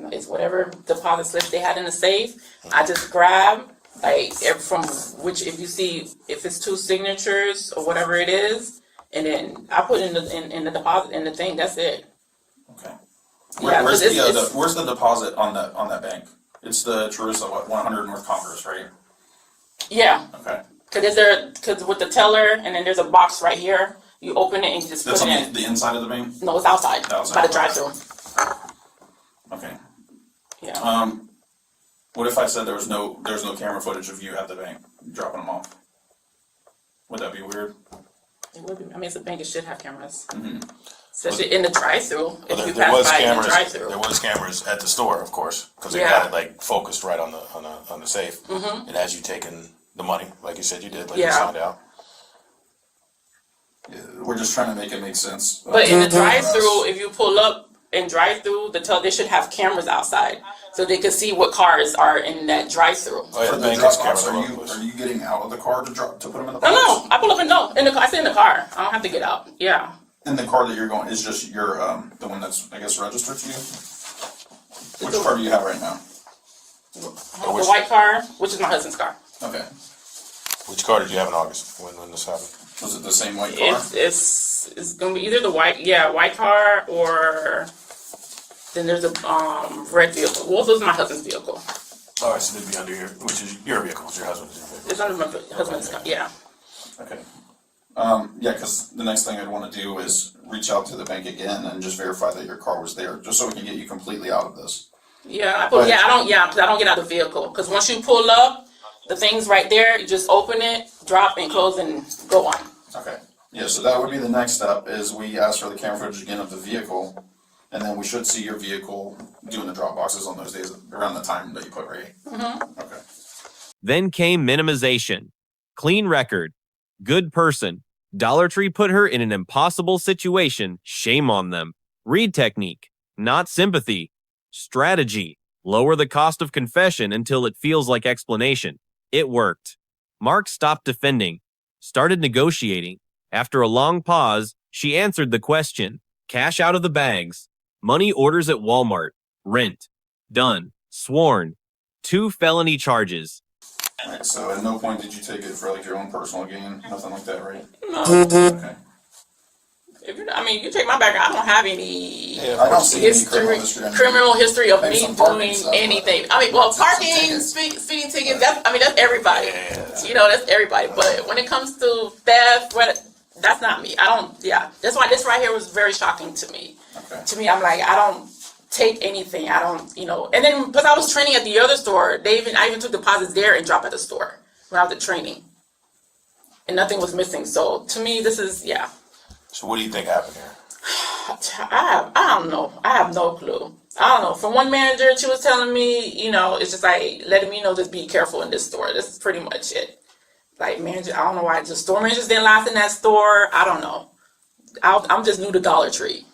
know. It's whatever deposit slips they had in the safe. I just grab if it's 2 signatures or whatever it is, and then I put in the deposit in the thing. That's it. Okay. Where's the deposit on that bank? It's the Jerusalem 100 North Congress, right? Yeah. Okay. Because with the teller, and then there's a box right here. You open it and you just put it in. That's on the inside of the bank? No, it's outside. By the drive-through. Okay. Yeah. What if I said there's no camera footage of you at the bank dropping them off? Would that be weird? It would be. It's a bank. It should have cameras. Mm-hmm. Especially in the drive-through. There was cameras at the store, of course, because they got it focused right on the safe. Mm-hmm. And as you taken the money, like you said you did, you signed out. Yeah, we're just trying to make it make sense. But in the drive-through, if you pull up and drive-through, they should have cameras outside so they can see what cars are in that drive-through. Oh yeah, for the bank drop is box, camera. are you getting out of the car to put them in the box? No, I pull up in the car. I stay in the car. I don't have to get out. Yeah. And the car that you're going is just your the one that's I guess registered to you. Which car do you have right now? The white car, which is my husband's car. Okay. Which car did you have in August when this happened? Was it the same white car? It's gonna be either the white car or Then there's a red vehicle. Well, this is my husband's vehicle. All right, so they'd be under your, which is your vehicle, it's your husband's vehicle. It's under my husband's car, yeah. Okay. Yeah, because the next thing I'd want to do is reach out to the bank again and just verify that your car was there, just so we can get you completely out of this. Yeah, because I don't get out of the vehicle. Because once you pull up, the thing's right there. You just open it, drop, and close, and go on. Okay. Yeah, so that would be the next step, is we ask for the camera footage again of the vehicle, and then we should see your vehicle doing the drop boxes on those days around the time that you put right. Mm-hmm. Okay. Then came minimization. Clean record. Good person. Dollar Tree put her in an impossible situation. Shame on them. Reid Technique. Not sympathy. Strategy. Lower the cost of confession until it feels like explanation. It worked. Mark stopped defending. Started negotiating. After a long pause, she answered the question. Cash out of the bags. Money orders at Walmart. Rent. Done. Sworn. 2 felony charges. Alright, so at no point did you take it for like your own personal gain? Nothing like that, right? No. Okay. If you, I mean, you take my background. I don't have any I don't see any criminal history of Maybe me some parking doing stuff, anything. I mean, well, parking, speeding tickets. That's everybody. You know, that's everybody. But when it comes to theft, that's not me. I don't. Yeah, that's why this right here was very shocking to me. Okay. To me, I'm like, I don't take anything. I don't, you know. And then because I was training at the other store, I even took deposits there and dropped at the store when I was at training, and nothing was missing. So to me, this is So what do you think happened here? I don't know. I have no clue. I don't know. From one manager, she was telling me, you know, it's just like letting me know, just be careful in this store. This is pretty much it. Like manager, I don't know why the store managers didn't last in that store. I don't know. I'm just new to Dollar Tree,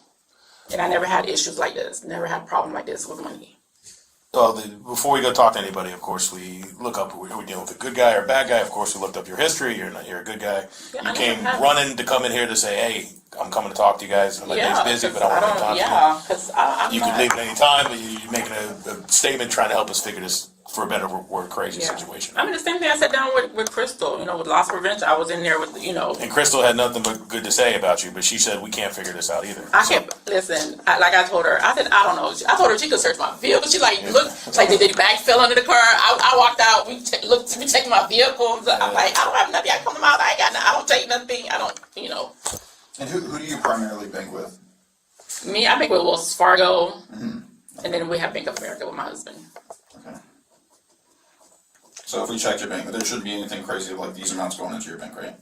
and I never had issues like this. Never had a problem like this with money. Well, before we go talk to anybody, of course, we look up, are we dealing with a good guy or a bad guy? Of course, we looked up your history. You're a good guy. Yeah, you came running to come in here to say, hey, I'm coming to talk to you guys. My day's busy, but I want to talk to you. Yeah, because you could leave at any time, but you're making a statement trying to help us figure this, for a better word, crazy situation. I mean, the same thing I sat down with Crystal, you know, with Loss Prevention. I was in there with, you know. And Crystal had nothing but good to say about you, but she said, we can't figure this out either. I can't, listen, like I told her, I said, I don't know. I told her she could search my vehicle. She's like, look, she's like, did the bag fell under the car? I walked out, we checked my vehicle. I'm like, I don't have nothing. I come to my house, I don't take nothing. I don't, you know. And who do you primarily bank with? Me, I bank with Wells Fargo, and then we have Bank of America with my husband. Okay. So if we checked your bank, there shouldn't be anything crazy like these amounts going into your bank, right?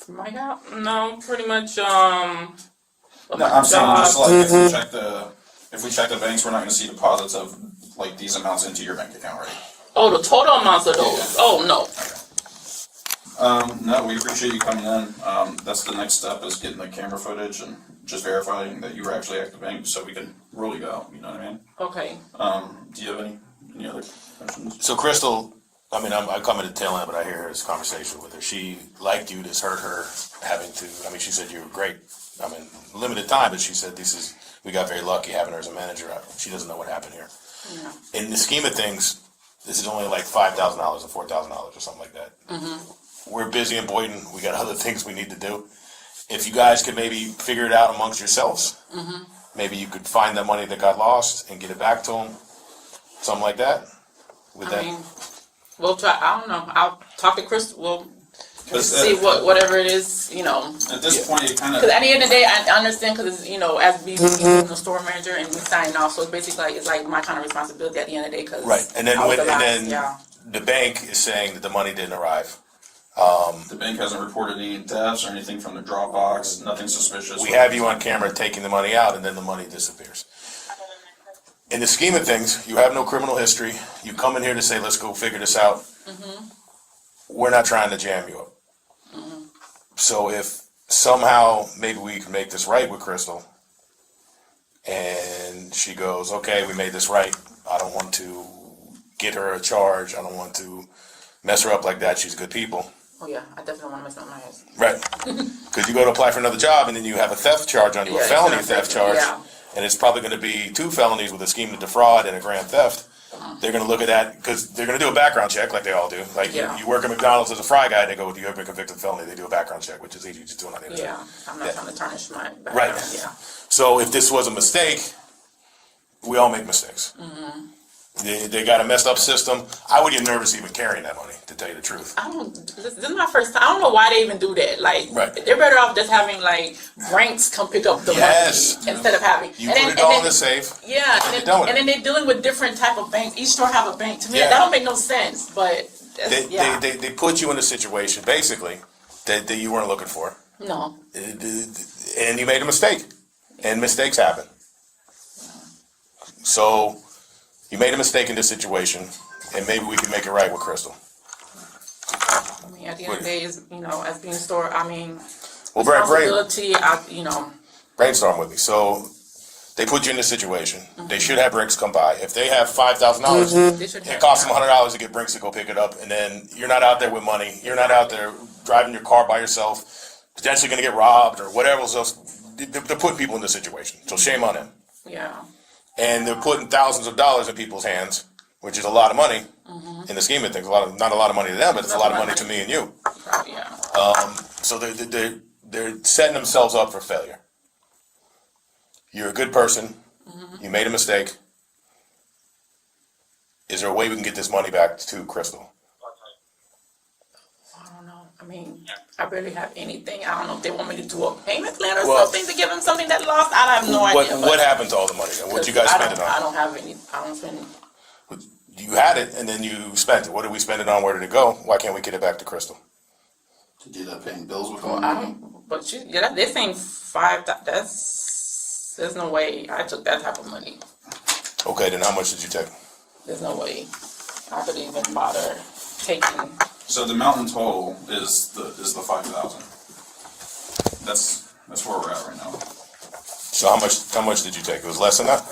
My God, no, pretty much. No, I'm saying just like if we check the banks, we're not going to see deposits of like these amounts into your bank account, right? Oh, the total amounts of those. Yeah. Oh no. Okay. No, we appreciate you coming in. That's the next step, is getting the camera footage and just verifying that you were actually at the bank, so we can rule you out. You know what I mean? Okay. Do you have any other questions? So Crystal, I mean, I come in the tail end, but I hear this conversation with her. She liked you. This hurt her having to. I mean, she said you were great. I mean, limited time, but she said we got very lucky having her as a manager. She doesn't know what happened here. Yeah. In the scheme of things, this is only like $5,000 or $4,000 or something like that. Mm-hmm. We're busy in Boynton. We got other things we need to do. If you guys could maybe figure it out amongst yourselves, maybe you could find the money that got lost and get it back to them. Something like that. I mean, we'll try. I don't know. I'll talk to Chris. We'll see whatever it is. You know. At this point, it kind of. Because at the end of the day, I understand, because you know, as being the store manager and we signing off, so it's basically it's like my kind of responsibility at the end of the day. Cause right, and then the bank is saying that the money didn't arrive. The bank hasn't reported any thefts or anything from the drop box. Nothing suspicious. We have you on camera taking the money out, and then the money disappears. In the scheme of things, you have no criminal history. You come in here to say, let's go figure this out. Mm-hmm. We're not trying to jam you up. Mm-hmm. So if somehow maybe we can make this right with Crystal, and she goes, okay, we made this right. I don't want to get her a charge. I don't want to mess her up like that. She's good people. Oh yeah, I definitely want to mess up my ass. Right. Because you go to apply for another job, and then you have a theft charge on you, a felony theft charge. Yeah. And it's probably going to be 2 felonies with a scheme to defraud and a grand theft. They're going to look at that because they're going to do a background check like they all do. Like you work at McDonald's as a fry guy, they go, do you ever been convicted of felony? They do a background check, which is easy to do on the internet. Yeah, I'm not trying to tarnish my background. Right. Yeah. So if this was a mistake, we all make mistakes. Mm-hmm. They got a messed up system. I would get nervous even carrying that money, to tell you the truth. This is my first time. I don't know why they even do that. Like, they're better off just having like banks come pick up the money instead of having. You put it all in the safe. Yeah, and then they're dealing with different type of banks. Each store have a bank. To me, that don't make no sense. But they put you in a situation basically that you weren't looking for. No. And you made a mistake, and mistakes happen. So you made a mistake in this situation, and maybe we can make it right with Crystal. I mean, at the end of the day, as being a store, I mean, well, responsibility, brainstorm with me. So they put you in this situation. They should have Brinks come by. If they have $5,000, it costs them $100 to get Brinks to go pick it up, and then you're not out there with money. You're not out there driving your car by yourself, potentially going to get robbed or whatever else. They're putting people in this situation, so shame on them. Yeah. And they're putting thousands of dollars in people's hands, which is a lot of money in the scheme of things. Not a lot of money to them, but it's a lot of money to me and you. Yeah. So they're setting themselves up for failure. You're a good person. You made a mistake. Is there a way we can get this money back to Crystal? I don't know. I mean, I barely have anything. I don't know if they want me to do a payment plan or something to give them something that lost. I have no idea. What happened to all the money then? What'd you guys spend it on? I don't have any. I don't spend. You had it and then you spent it. What did we spend it on? Where did it go? Why can't we get it back to Crystal? To do that paying bills with But they're saying there's no way I took that type of money. Okay, then how much did you take? There's no way I could even bother taking. So the amount in total is the 5,000. That's where we're at right now. So how much did you take? It was less than that?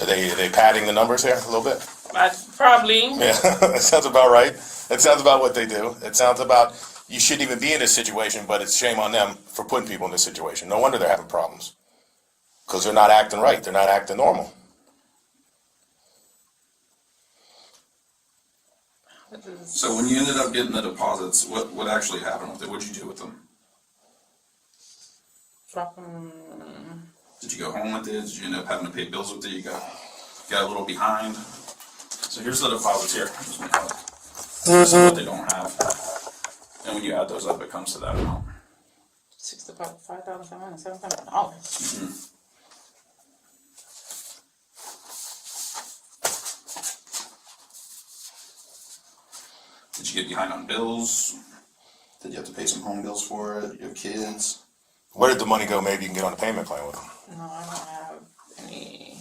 Are they padding the numbers here a little bit? Probably. Yeah, that sounds about right. That sounds about what they do. It sounds about you shouldn't even be in this situation, but it's shame on them for putting people in this situation. No wonder they're having problems. Because they're not acting right. They're not acting normal. So when you ended up getting the deposits, what actually happened with it? What'd you do with them? Drop them. Did you go home with it? Did you end up having to pay bills with it? You got a little behind. So here's the deposits here. This is what they don't have. And when you add those up, it comes to that amount. $65,707. Did you get behind on bills? Did you have to pay some home bills for it? You have kids? Where did the money go? Maybe you can get on a payment plan with them. No, I don't have any.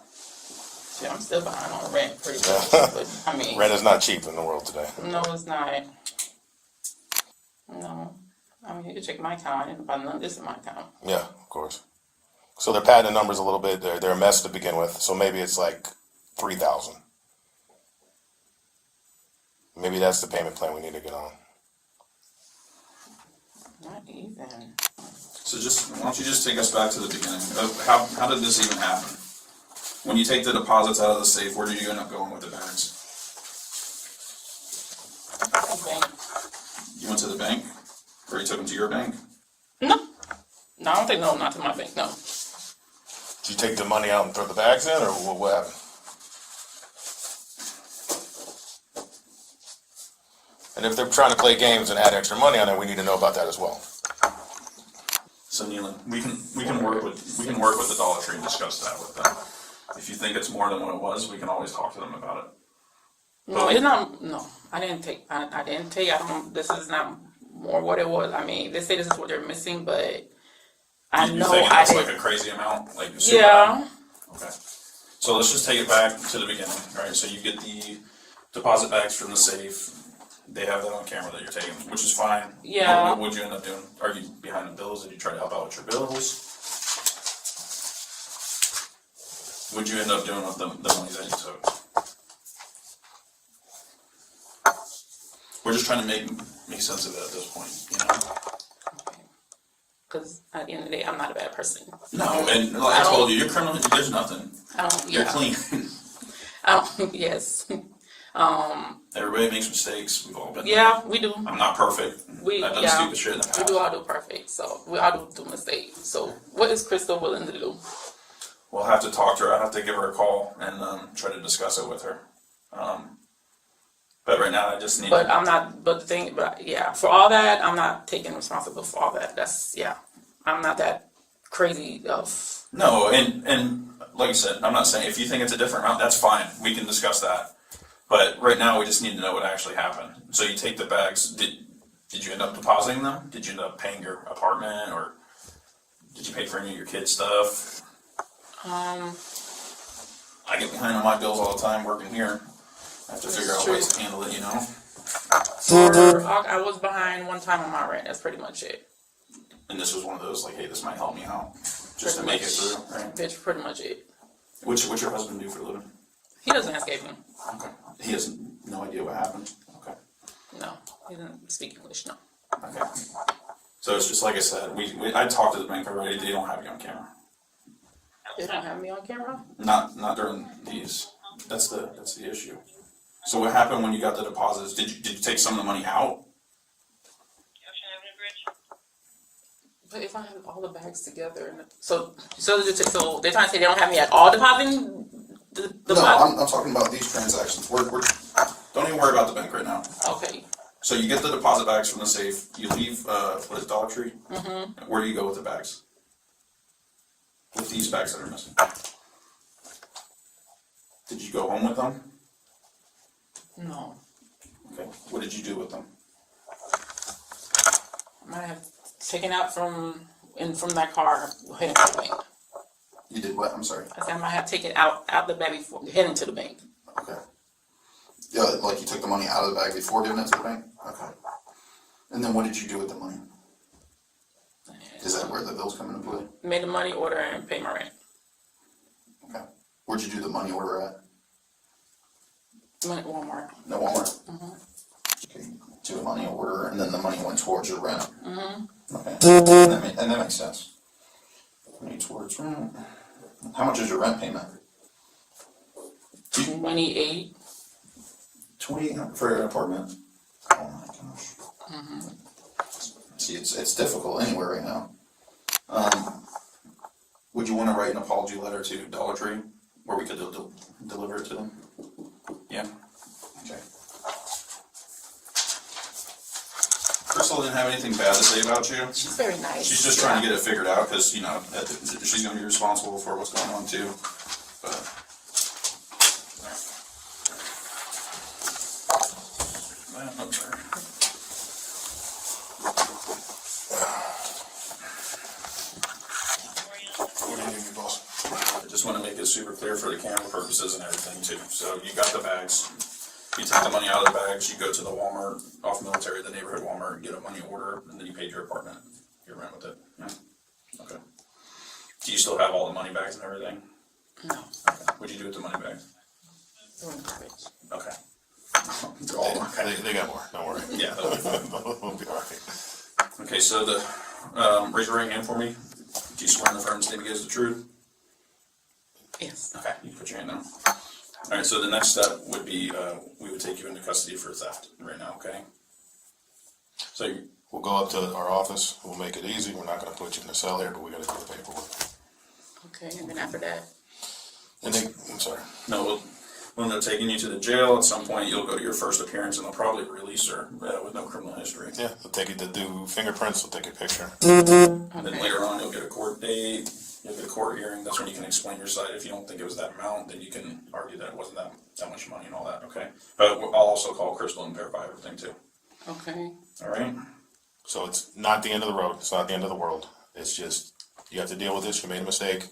See, I'm still behind on rent pretty much. But I mean, rent is not cheap in the world today. No, it's not. No. I mean, you can check my account. I didn't find none of this in my account. Yeah, of course. So they're padding the numbers a little bit. They're a mess to begin with. So maybe it's like 3,000. Maybe that's the payment plan we need to get on. Not even. So why don't you just take us back to the beginning of how did this even happen? When you take the deposits out of the safe, where did you end up going with the bags? Bank. You went to the bank? Or you took them to your bank? No, I don't think, not to my bank, no. Did you take the money out and throw the bags in, or what happened? And if they're trying to play games and add extra money on it, we need to know about that as well. So Neelan, we can work with the Dollar Tree and discuss that with them. If you think it's more than what it was, we can always talk to them about it. No, it's not. No, I didn't take. I didn't take. This is not more what it was. I mean, they say this is what they're missing, but I know think that's like a crazy amount, like super high? Okay. So let's just take it back to the beginning, right? So you get the deposit bags from the safe. They have that on camera that you're taking, which is fine. Yeah. What would you end up doing? Are you behind the bills? Did you try to help out with your bills? What'd you end up doing with the money that you took? We're just trying to make sense of it at this point, you know? Because at the end of the day, I'm not a bad person. No, and like I told you, you're criminal. There's nothing. You're clean. Yes. Everybody makes mistakes. We've all been there. Yeah, we do. I'm not perfect. I've done stupid shit in the past. We do all do perfect. So we all do mistakes. So what is Crystal willing to do? we'll have to talk to her. I have to give her a call and try to discuss it with her. But right now, I just need. But I'm not. But the thing. But yeah, for all that, I'm not taking responsibility for all that. That's I'm not that crazy of. No, and like I said, I'm not saying if you think it's a different route, that's fine. We can discuss that. But right now, we just need to know what actually happened. So you take the bags. Did you end up depositing them? Did you end up paying your apartment, or did you pay for any of your kids' stuff? I get behind on my bills all the time working here. I have to figure out ways to handle it, you know. I was behind one time on my rent. That's pretty much it. And this was one of those like, hey, this might help me out, just to make it through, right? That's pretty much it. What's your husband do for a living? He doesn't landscaping. Okay. He has no idea what happened. Okay. No, he doesn't speak English. No. Okay. So it's just like I said. I talked to the bank already. They don't have you on camera. They don't have me on camera. Not during these. That's the issue. So what happened when you got the deposits? Did you take some of the money out? But if I have all the bags together, so they're trying to say they don't have me at all depositing the No, I'm talking about these transactions. Don't even worry about the bank right now. Okay. So you get the deposit bags from the safe. You leave what is Dollar Tree? Mm-hmm. Where do you go with the bags? With these bags that are missing. Did you go home with them? No. Okay. What did you do with them? I might have taken out from that car heading to the bank. You did what? I'm sorry. I said I might have taken out the bag before heading to the bank. Okay. Yeah, like you took the money out of the bag before giving it to the bank? Okay. And then what did you do with the money? Is that where the bills come into play? Made a money order and paid my rent. Okay. Where'd you do the money order at? Went to Walmart. No, Walmart? Mm-hmm. Okay. Do a money order and then the money went towards your rent? Mm-hmm. Okay. And that makes sense. Money towards rent. How much is your rent payment? 28. 28 for an apartment? Oh my gosh. Mm-hmm. See, it's difficult anywhere right now. Would you want to write an apology letter to Dollar Tree where we could deliver it to them? Yeah. Okay. Crystal didn't have anything bad to say about you. She's very nice. She's just trying to get it figured out because, you know, she's going to be responsible for what's going on too. But. I'm sorry. What do you need, boss? I just want to make it super clear for the camera purposes and everything too. So you got the bags. You take the money out of the bags, you go to the Walmart, off Military, the neighborhood Walmart, and get a money order, and then you paid your apartment. You rent with it. Yeah. Okay. Do you still have all the money bags and everything? No. Okay. What'd you do with the money bags? Okay. They got more. Don't worry. Yeah. We'll be all right. Okay, so raise your right hand for me. Do you swear in the firm statement gives the truth? Yes. Okay, you can put your hand down. All right, so the next step would be we would take you into custody for theft right now, okay? So we'll go up to our office. We'll make it easy. We're not going to put you in the cell here, but we got to do the paperwork. Okay, and then after that? And then, I'm sorry. No, we'll end up taking you to the jail. At some point, you'll go to your first appearance, and they'll probably release her with no criminal history. Yeah, they'll take you to do fingerprints. They'll take your picture. And then later on, you'll get a court date. You'll get a court hearing. That's when you can explain your side. If you don't think it was that amount, then you can argue that it wasn't that much money and all that, okay? But I'll also call Crystal and verify everything too. Okay. All right? So it's not the end of the road. It's not the end of the world. It's just, you have to deal with this. You made a mistake.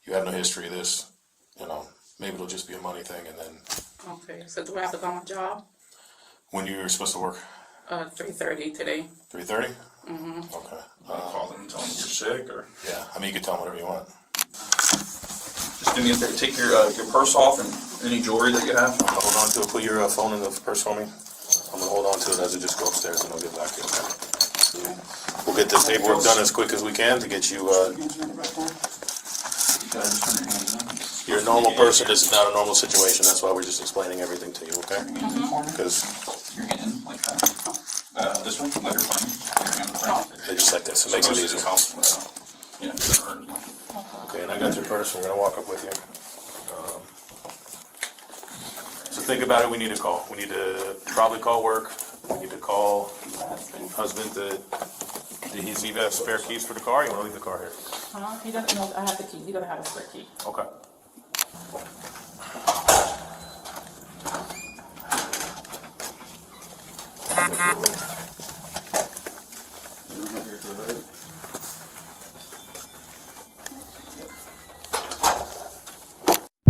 You have no history of this. You know, maybe it'll just be a money thing, and then. Okay, so do I have to go on my job? When you're supposed to work? 3:30 today. 3:30? Mm-hmm. Okay. Call them and tell them you're sick, or? Yeah, I mean, you can tell them whatever you want. Just do me a favor, take your purse off and any jewelry that you have. Hold on to it. Put your phone in the purse for me. I'm going to hold on to it as it just go upstairs, and I'll get back to you, okay? We'll get this paperwork done as quick as we can to get you, you're a normal person. This is not a normal situation. That's why we're just explaining everything to you, okay? Because you're getting like that. This one, like your phone. Just like this. It makes it easy. Yeah. Okay, and I got your purse. We're gonna walk up with you. So think about it. We need a call. We need to probably call work. We need to call husband. Does he have spare keys for the car? Or you want to leave the car here? He doesn't know. I have the key. He doesn't have a spare key. Okay.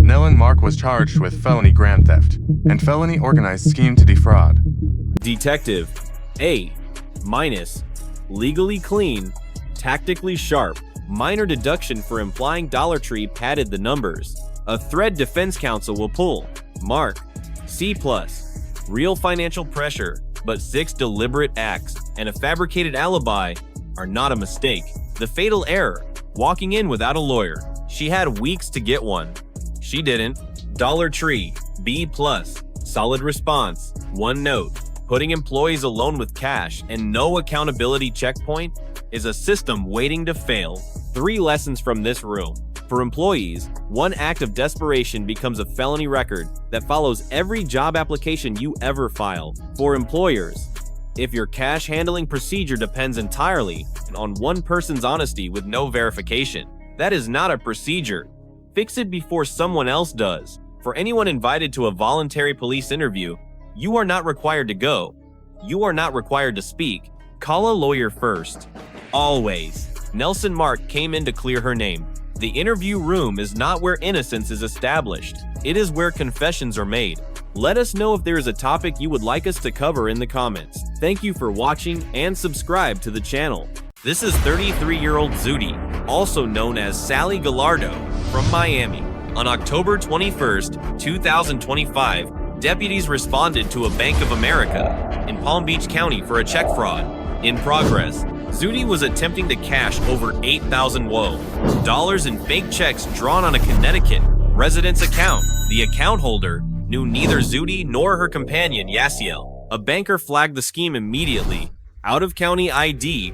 Nellen Mark was charged with felony grand theft and felony organized scheme to defraud. Detective A minus legally clean, tactically sharp, minor deduction for implying Dollar Tree padded the numbers. A thread defense counsel will pull. Mark C plus, real financial pressure, but 6 deliberate acts and a fabricated alibi are not a mistake. The fatal error, walking in without a lawyer. She had weeks to get one. She didn't. Dollar Tree, B plus, solid response, 1 note. Putting employees alone with cash and no accountability checkpoint is a system waiting to fail. 3 lessons from this room. For employees, 1 act of desperation becomes a felony record that follows every job application you ever file. For employers, if your cash handling procedure depends entirely on one person's honesty with no verification, that is not a procedure. Fix it before someone else does. For anyone invited to a voluntary police interview, you are not required to go. You are not required to speak. Call a lawyer first. Always. Nelson Mark came in to clear her name. The interview room is not where innocence is established. It is where confessions are made. Let us know if there is a topic you would like us to cover in the comments. Thank you for watching and subscribe to the channel. This is 33-year-old Zudi, also known as Sally Gallardo, from Miami. On October 21st, 2025, deputies responded to a Bank of America in Palm Beach County for a check fraud. In progress, Zudi was attempting to cash over 8,000 dollars in fake checks drawn on a Connecticut resident's account. The account holder knew neither Zudi nor her companion, Yasiel. A banker flagged the scheme immediately. Out-of-county ID,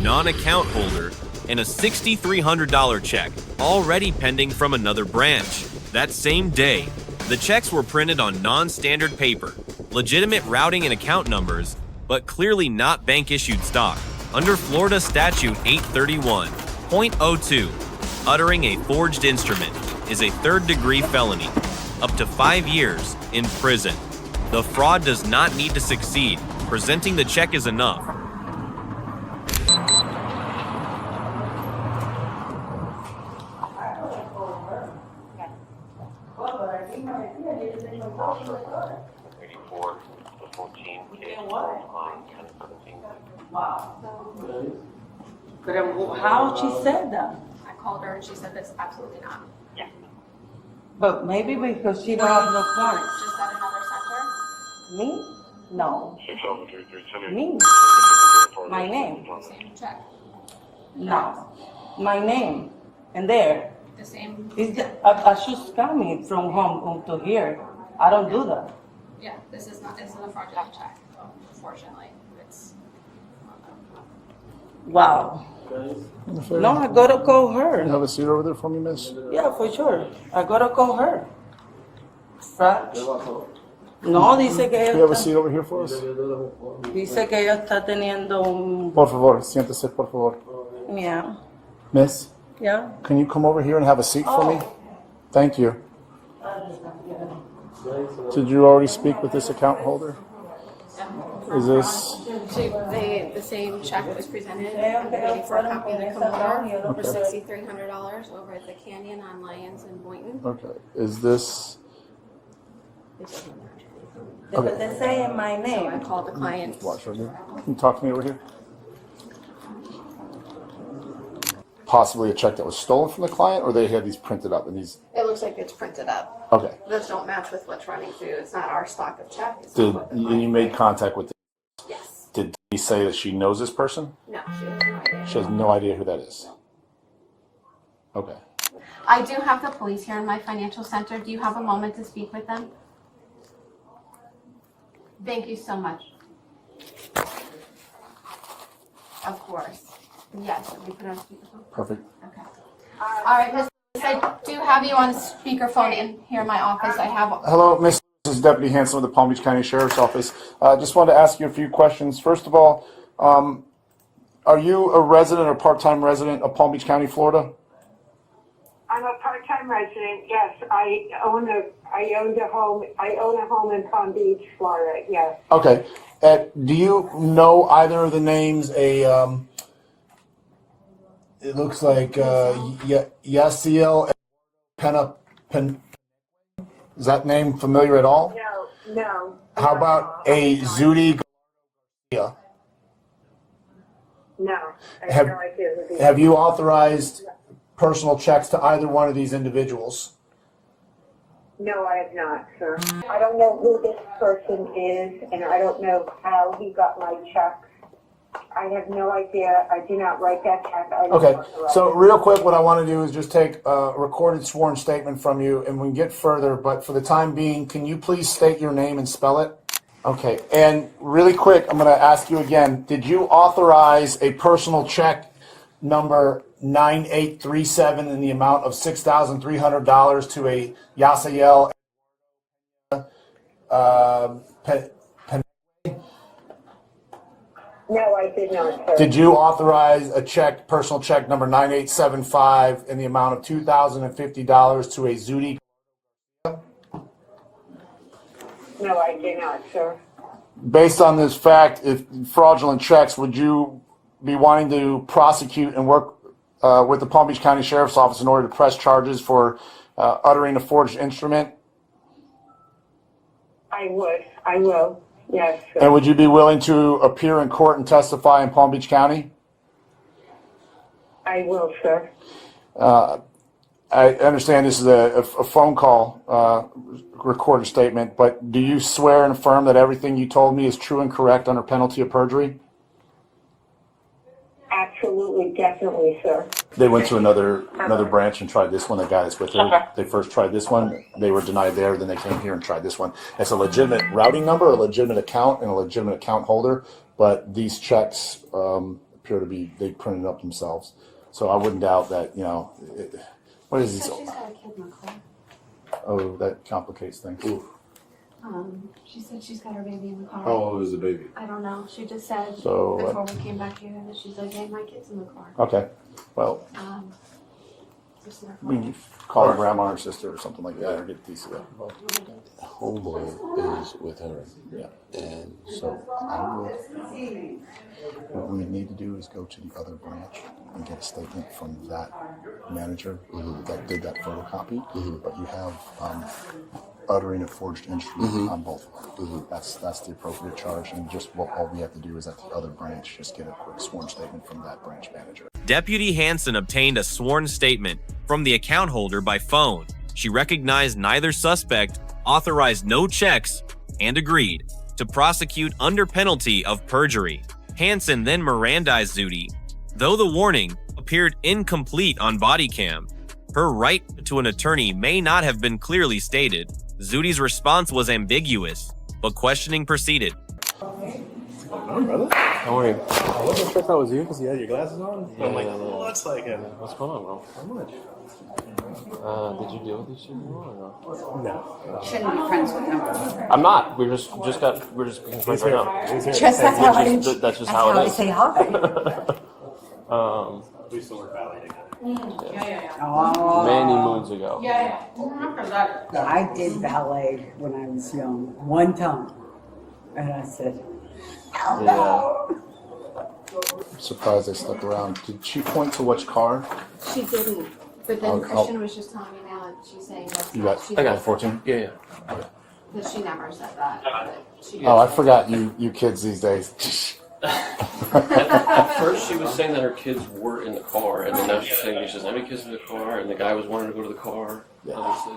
non-account holder, and a $6,300 check, already pending from another branch. That same day, the checks were printed on non-standard paper, legitimate routing and account numbers, but clearly not bank-issued stock. Under Florida Statute 831.02, uttering a forged instrument is a third-degree felony, up to 5 years in prison. The fraud does not need to succeed. Presenting the check is enough. But how she said that? I called her and she said this absolutely not. Yeah. But maybe because she don't have no cards. Just at another center? Me? No. Me? My name? Same check. No. My name. And there. The same. I should coming from home to here. I don't do that. Yeah, this isn't a fraudulent check, unfortunately. It's wow. No, I gotta call her. You have a seat over there for me, miss? Yeah, for sure. I gotta call her. No, dice que Do you have a seat over here for us? dice que ella está teniendo un. Por favor, siéntese, por favor. Yeah. Miss, Yeah. can you come over here and have a seat for me? Thank you. Did you already speak with this account holder? Is this? the same check was presented. I'm waiting for a copy of the promoter for Okay. $6,300 over at the Canyon on Lyons in Boynton. Okay. Is this? But they say in my name. So I called the client. Watch right here. Can you talk to me over here? Possibly a check that was stolen from the client, or they had these printed up and these. It looks like it's printed up. Okay. Those don't match with what's running through. It's not our stock of checks. And you made contact with? Yes. Did he say that she knows this person? No, she has no idea. She has no idea who that is. Okay. I do have the police here in my financial center. Do you have a moment to speak with them? Thank you so much. Of course. Yes, let me put on speakerphone. Perfect. Okay. All right, Miss Lewis, I do have you on speakerphone in here in my office. I have. Hello, Miss. This is Deputy Hanson with the Palm Beach County Sheriff's Office. Just wanted to ask you a few questions. First of all, are you a resident or part-time resident of Palm Beach County, Florida? I'm a part-time resident. Yes, I own a home in Palm Beach, Florida. Yes. Okay. Do you know either of the names? It looks like Yasiel Pen. Is that name familiar at all? No. How about a Zudi Garcia? No. I have no idea who these Have you authorized personal checks to either one of these individuals? No, I have not, sir. I don't know who this person is, and I don't know how he got my checks. I have no idea. I do not write that check. Okay, so real quick, what I want to do is just take a recorded sworn statement from you, and we can get further, but for the time being, can you please state your name and spell it? Okay, and really quick, I'm going to ask you again, did you authorize a personal check number 9837 in the amount of $6,300 to a Yasiel No, I did not, sir. Did you authorize a check, personal check number 9875 in the amount of $2,050 to a Zudi? No, I did not, sir. Based on this fact, if fraudulent checks, would you be wanting to prosecute and work with the Palm Beach County Sheriff's Office in order to press charges for uttering a forged instrument? I would. I will. Yes, sir. And would you be willing to appear in court and testify in Palm Beach County? I will, sir. I understand this is a phone call recorded statement, but do you swear and affirm that everything you told me is true and correct under penalty of perjury? Absolutely, definitely, sir. They went to another branch and tried this one. The guy that's with her, they first tried this one. They were denied there. Then they came here and tried this one. It's a legitimate routing number, a legitimate account, and a legitimate account holder. But these checks appear to be, they printed up themselves. So I wouldn't doubt that, what is this? She's got a kid in the car. Oh, that complicates things. She said she's got her baby in the car. How old is the baby? I don't know. She just said So, before we came back here that she's like, hey, my kid's in the car. Okay. Well, Just in her we phone. can call her grandma or sister or something like that, or get these involved. Homeboy is with her. Yeah. And So I don't know. What we need to do is go to the other branch and get a statement from that manager that did that photocopy. But you have uttering a forged instrument on both of them. That's the appropriate charge, and just all we have to do is at the other branch just get a quick sworn statement from that branch manager. Deputy Hanson obtained a sworn statement from the account holder by phone. She recognized neither suspect, authorized no checks, and agreed to prosecute under penalty of perjury. Hanson then Mirandized Zudi. Though the warning appeared incomplete on Bodycam, her right to an attorney may not have been clearly stated. Zudi's response was ambiguous, but questioning proceeded. brother. How are you? I wasn't sure if that was you because you had your glasses on. Yeah, I'm like, oh, that's like him. What's going on, bro? How much? Did you deal with these two before or no? No. Shouldn't be friends with him. I'm not. We're just being friends right now. Just that's how I. That's just how it is. Say hi. We used to work ballet together. Oh. Many moons ago. I did ballet when I was young, one time, and I said, Yeah. I'm surprised they stuck around. Did she point to which car? She didn't. But then Christian was just telling me now, and she's saying that's You got, she's I got 14. Yeah. because she never said that. But she Oh, I forgot you kids these days. At first, she was saying that her kids were in the car, and then now she's saying she doesn't have any kids in the car, and the guy was wanting to go to the car. Obviously.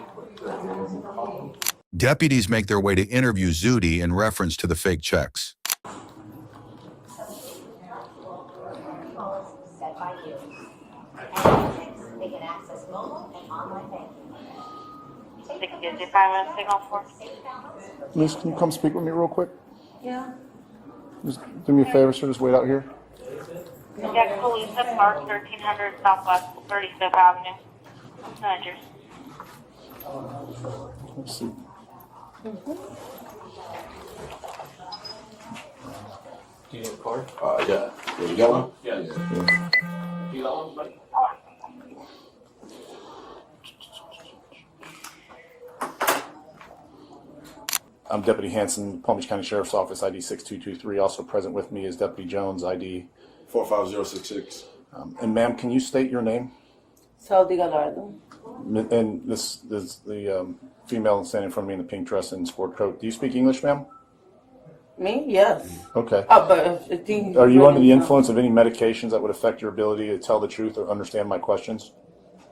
Deputies make their way to interview Zudi in reference to the fake checks. Miss, can you come speak with me real quick? yeah. Just do me a favor, sir. Just wait out here. Jack Police Park, 1300 Southwest 35th Avenue. Managers. Let's see. Do you need a card? Yeah. You got one? Yeah. Yeah. You got one, buddy? I'm Deputy Hanson, Palm Beach County Sheriff's Office, ID 6223. Also present with me is Deputy Jones, ID 45066. And ma'am, can you state your name? Saudi Gallardo. And this is the female standing in front of me in the pink dress and sport coat. Do you speak English, ma'am? Me? Yes. Okay. But I think Are you under the influence of any medications that would affect your ability to tell the truth or understand my questions?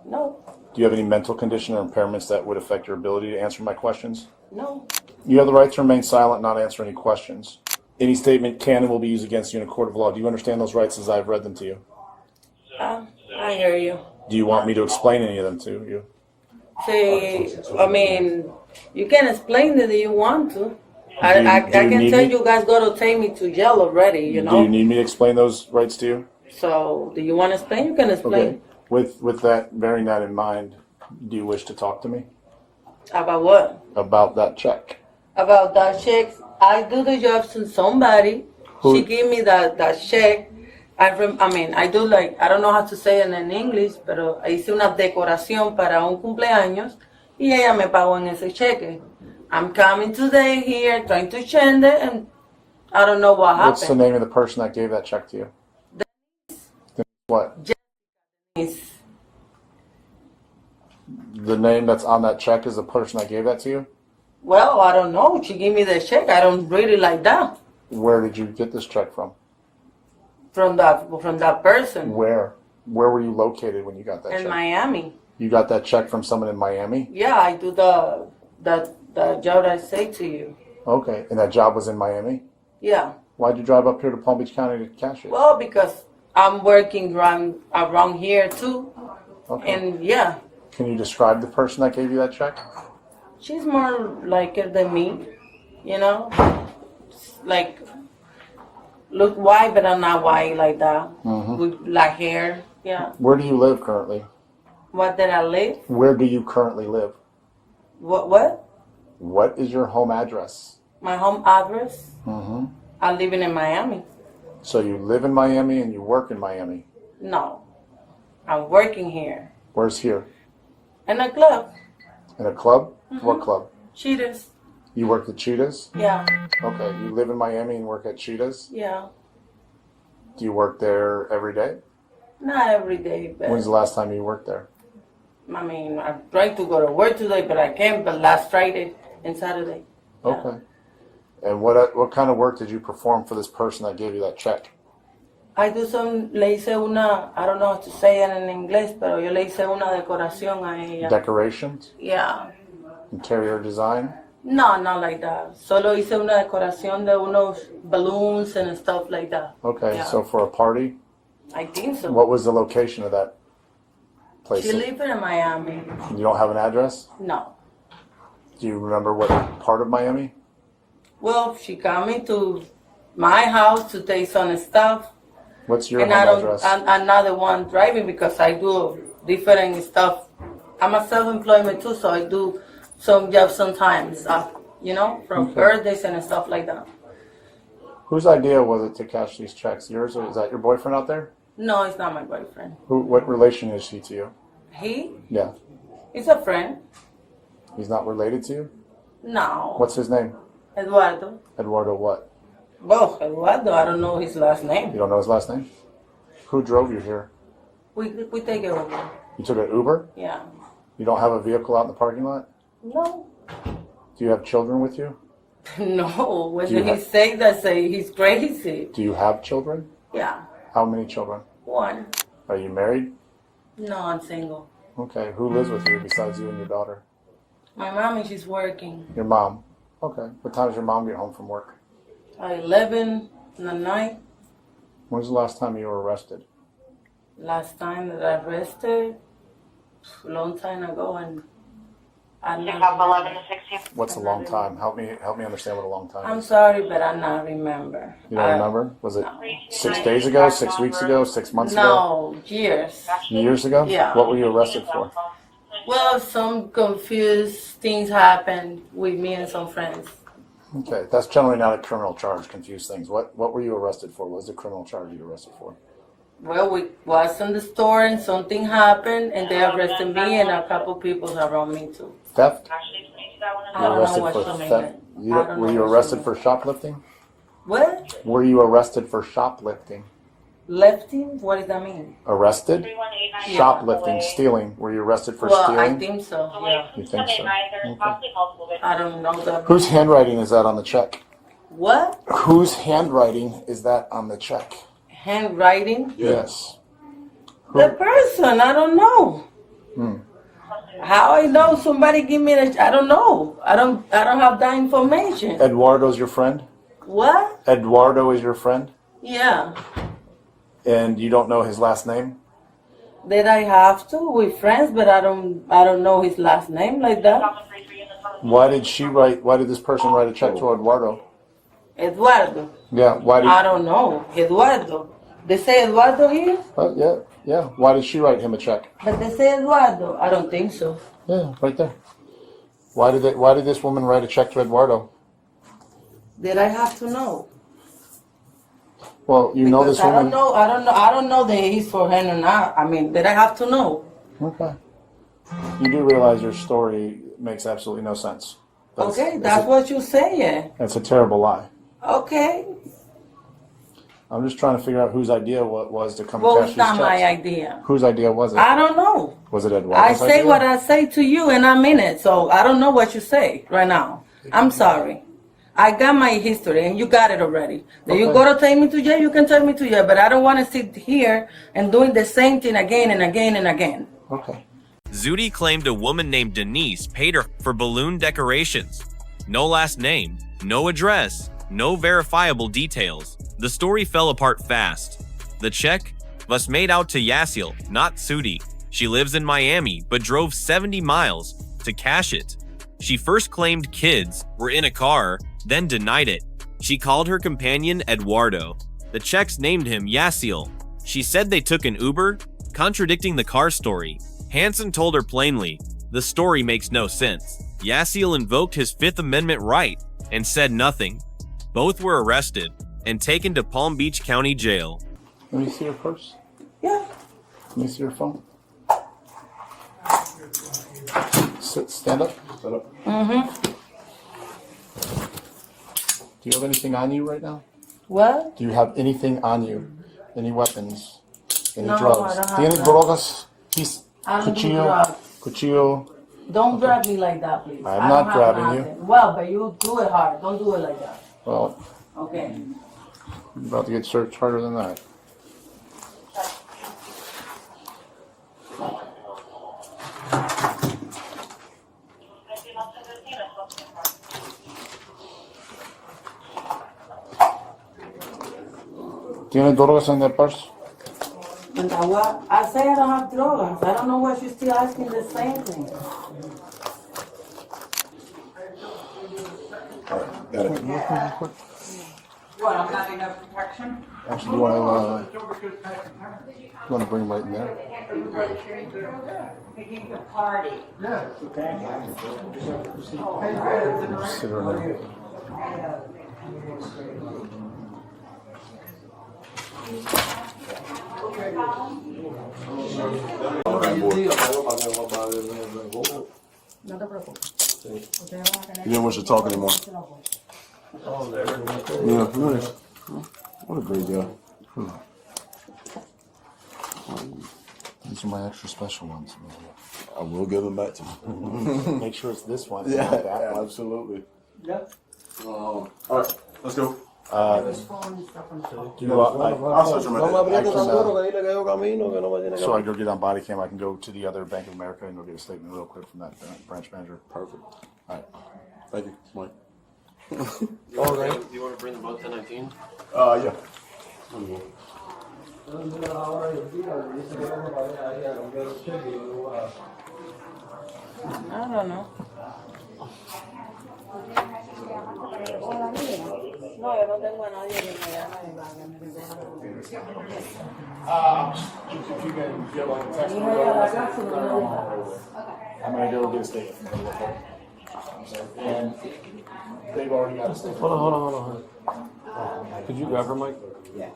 No. Do you have any mental condition or impairments that would affect your ability to answer my questions? No. You have the right to remain silent and not answer any questions. Any statement can and will be used against you in a court of law. Do you understand those rights as I've read them to you? I hear you. Do you want me to explain any of them to you? See, I mean, you can explain it if you want to. I do you can need tell me? you guys got to take me to jail already, you know. Do you need me to explain those rights to you? So, do you want to explain? You can explain. Okay. With that, bearing that in mind, do you wish to talk to me About what? about that check? About that check. I do the job to somebody. She gave me that check. I do like, I don't know how to say it in English, pero hice una decoración para un cumpleaños y ella me pagó en ese cheque. I'm coming today here, trying to change it, and I don't know what happened. What's the name of the person that gave that check to you? What? Denise. The name that's on that check is the person that gave that to you? Well, I don't know. She gave me the check. I don't really like that. Where did you get this check from? From that person. Where? Where were you located when you got that check? In Miami. You got that check from someone in Miami? Yeah, I do the job I say to you. Okay, and that job was in Miami? Yeah. Why'd you drive up here to Palm Beach County to cash it? Well, because I'm working around here too. Okay. And yeah, Can you describe the person that gave you that check? she's more like it than me, you know? Like, look white, but I'm not white like that. Mhm. With black hair, yeah. Where do you live currently? What did I live? Where do you currently live? What? What is your home address? My home address? Mm-hmm. I'm living in Miami. So you live in Miami and you work in Miami. No, I'm working here. Where's here? In a club. In a club? Mhm. What club? Cheetahs. You work at Cheetahs? Yeah. Okay, you live in Miami and work at Cheetahs? Yeah. Do you work there every day? Not every day, but When's the last time you worked there? I mean, I'm trying to go to work today, but I can't. But last Friday and Saturday. Okay. And what kind of work did you perform for this person that gave you that check? I do some, le hice una, I don't know how to say it in English, pero yo le hice una decoración a ella. Decorations? Yeah. Interior design? No, not like that. Solo hice una decoración de unos balloons and stuff like that. Okay, Yeah. so for a party? I think so. What was the location of that place? She lives in Miami. You don't have an address? No. Do you remember what part of Miami? Well, she coming to my house to take some stuff. What's your And home address? I'm not the one driving because I do different stuff. I'm a self-employment too, so I do some jobs sometimes, you know, from Okay. birthdays and stuff like that. Whose idea was it to cash these checks? Yours or is that your boyfriend out there? No, it's not my boyfriend. What relation is he to you? He? Yeah. He's a friend. He's not related to you? No. What's his name? Eduardo. Eduardo what? Well, Eduardo, I don't know his last name. You don't know his last name? Who drove you here? We take it over. You took an Uber? Yeah. You don't have a vehicle out in the parking lot? No. Do you have children with you? No. When Do you he have- say that, say he's crazy. Do you have children? Yeah. How many children? One. Are you married? No, I'm single. Okay. Who lives with you besides you and your daughter? My mom, she's working. Your mom. Okay. What time does your mom get home from work? 11 in the night. When was the last time you were arrested? Last time that I rested, a long time ago, and 6 off 11 to 16. What's a long time? Help me understand what a long time I'm is. sorry, but I not remember. You don't remember? Was it 6 days ago, 6 weeks ago, 6 months ago? No, years. Years ago? Yeah. What were you arrested for? Well, some confused things happened with me and some friends. Okay, that's generally not a criminal charge. Confuse things. What were you arrested for? What was the criminal charge you were arrested for? Well, we was in the store and something happened, and they arrested me and a couple people around me too. Theft? I don't know what for you mean. theft? Were you arrested for shoplifting? What? Were you arrested for shoplifting? Lefting? What does that mean? Arrested? Yeah. Shoplifting, stealing. Were you arrested for Well, stealing? I think so. Yeah. You think so? Okay. I don't know that. Whose handwriting is that on the check? What? Whose handwriting is that on the check? Handwriting? Yes. The person. I don't know. How I know somebody give me the? I don't know. I don't have that information. Eduardo's your friend? What? Eduardo is your friend? Yeah. And you don't know his last name? Did I have to? We're friends, but I don't know his last name like that. Why did this person write a check to Eduardo? Eduardo. Yeah, why did I don't know. Eduardo. They say Eduardo here? yeah. Why did she write him a check? But they say Eduardo. I don't think so. Yeah, right there. Why did this woman write a check to Eduardo? Did I have to know? Well, you know this woman. I don't know that he's for him or not. I mean, did I have to know? Okay. You do realize your story makes absolutely no sense. That's what you're saying. That's a terrible lie. Okay. I'm just trying to figure out whose idea what was to come Well, cash it's these not checks. my idea. Whose idea was it? I don't know. Was it I Eduardo's say idea? what I say to you, and I mean it. So I don't know what you say right now. I'm sorry. I got my history, and you got it already. If you go to take me to jail, you can take me to jail. But I don't want to sit here and doing the same thing again and again and again. Okay. Zudi claimed a woman named Denise paid her for balloon decorations. No last name, no address, no verifiable details. The story fell apart fast. The check was made out to Yasil, not Sudi. She lives in Miami, but drove 70 miles to cash it. She first claimed kids were in a car, then denied it. She called her companion Eduardo. The checks named him Yasil. She said they took an Uber, contradicting the car story. Hansen told her plainly, the story makes no sense. Yasil invoked his Fifth Amendment right and said nothing. Both were arrested and taken to Palm Beach County Jail. Let me see your purse. Yeah. Let me see your phone. Stand up. Stand up. Mm-hmm. Do you have anything on you right now? What? Do you have anything on you? Any weapons? Any No, drugs? I don't have ¿Tienes that. drogas? I don't do Cuchillo? drugs. Cuchillo? Don't grab me like that, please. I'm I not don't have grabbing you. nothing. Well, but you do it hard. Don't do it like that. Well, Okay. you're about to get searched harder than that. ¿Tienes drogas en el purse? And what? I say I don't have drugs. I don't know why she's still asking the same thing. Got it. What, I'm not enough protection? Actually, do you want to bring him right in there? Making a party. Yeah, okay. Sit her in there. No te preocupes. You didn't wish to talk anymore. Yeah, nice. What a great guy. These are my extra special ones. I will give them back to you. Make sure it's this one. Yeah, not that one. absolutely. Yep. All right, let's go. Do you, I'll search them right there. So I go get on Bodycam, I can go to the other Bank of America and go get a statement real quick from that branch manager. Perfect. All right. Thank you, Mike. All right. Do you want to bring the boat to 19? Yeah. I don't know. No, yo no tengo a nadie que me llame. If you can get like a text me, I'm gonna go get a statement. And they've already got a statement. Hold on. Could you grab her mic? Yeah.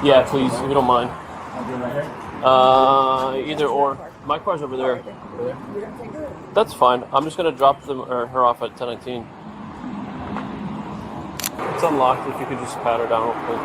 Yeah, please, if you don't mind. I'll do it right here. Either or. My car's over there. That's fine. I'm just gonna drop them or her off at 10:19. It's unlocked. If you could just pat her down real quick.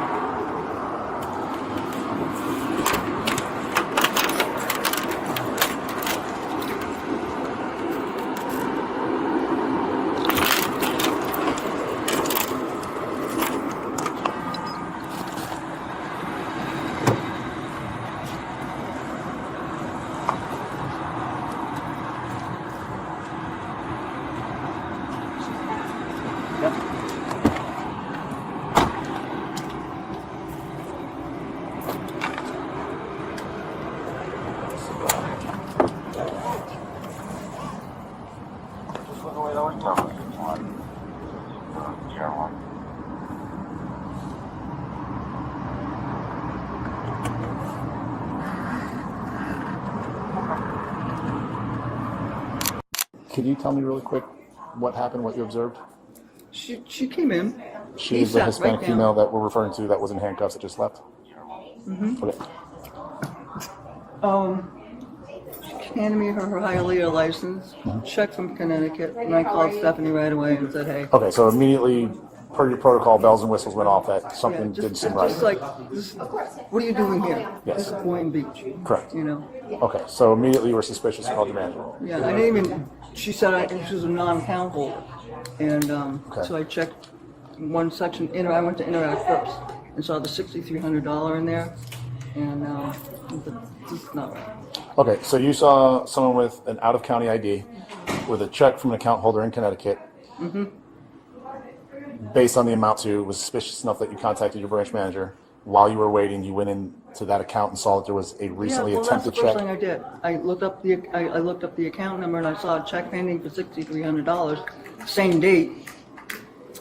Can you tell me really quick what happened, what you observed? She came in. She's the Hispanic female that we're referring to that was in handcuffs that just left? Mm-hmm. Okay. She handed me her Hialeah license, check from Connecticut, and I called Stephanie right away and said, hey. Okay, so immediately, per your protocol, bells and whistles went off that something didn't seem right. Just like, what are you doing here? Yes. This is Boynton Beach. Correct. You know? Okay, so immediately you were suspicious, called your manager. Yeah, I didn't even, she said she was a non-account holder. And so I checked one section, I went to Interact first and saw the $6,300 in there. And this is not right. Okay, so you saw someone with an out-of-county ID with a check from an account holder in Connecticut. Mm-hmm. Based on the amount to, was suspicious enough that you contacted your branch manager. While you were waiting, you went into that account and saw that there was a recently attempted check. That's the first thing I did. I looked up the account number and I saw a check pending for $6,300, same date.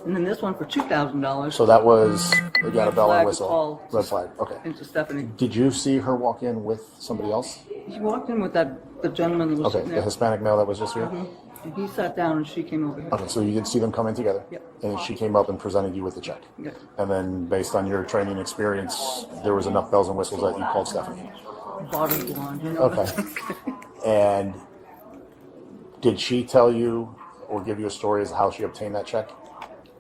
And then this one for $2,000. So that was, you got a bell and whistle. Red Red flag, okay. Into Stephanie. Did you see her walk in with somebody else? She walked in with the gentleman that was Okay, sitting the there. Hispanic male that was just here? Mhm. And he sat down and she came over here. Okay, so you did see them come in together? Yep. And she came up and presented you with the check? Yes. And then based on your training experience, there was enough bells and whistles that you called Stephanie? Bottom blonde, you know? Okay. And did she tell you or give you a story as to how she obtained that check?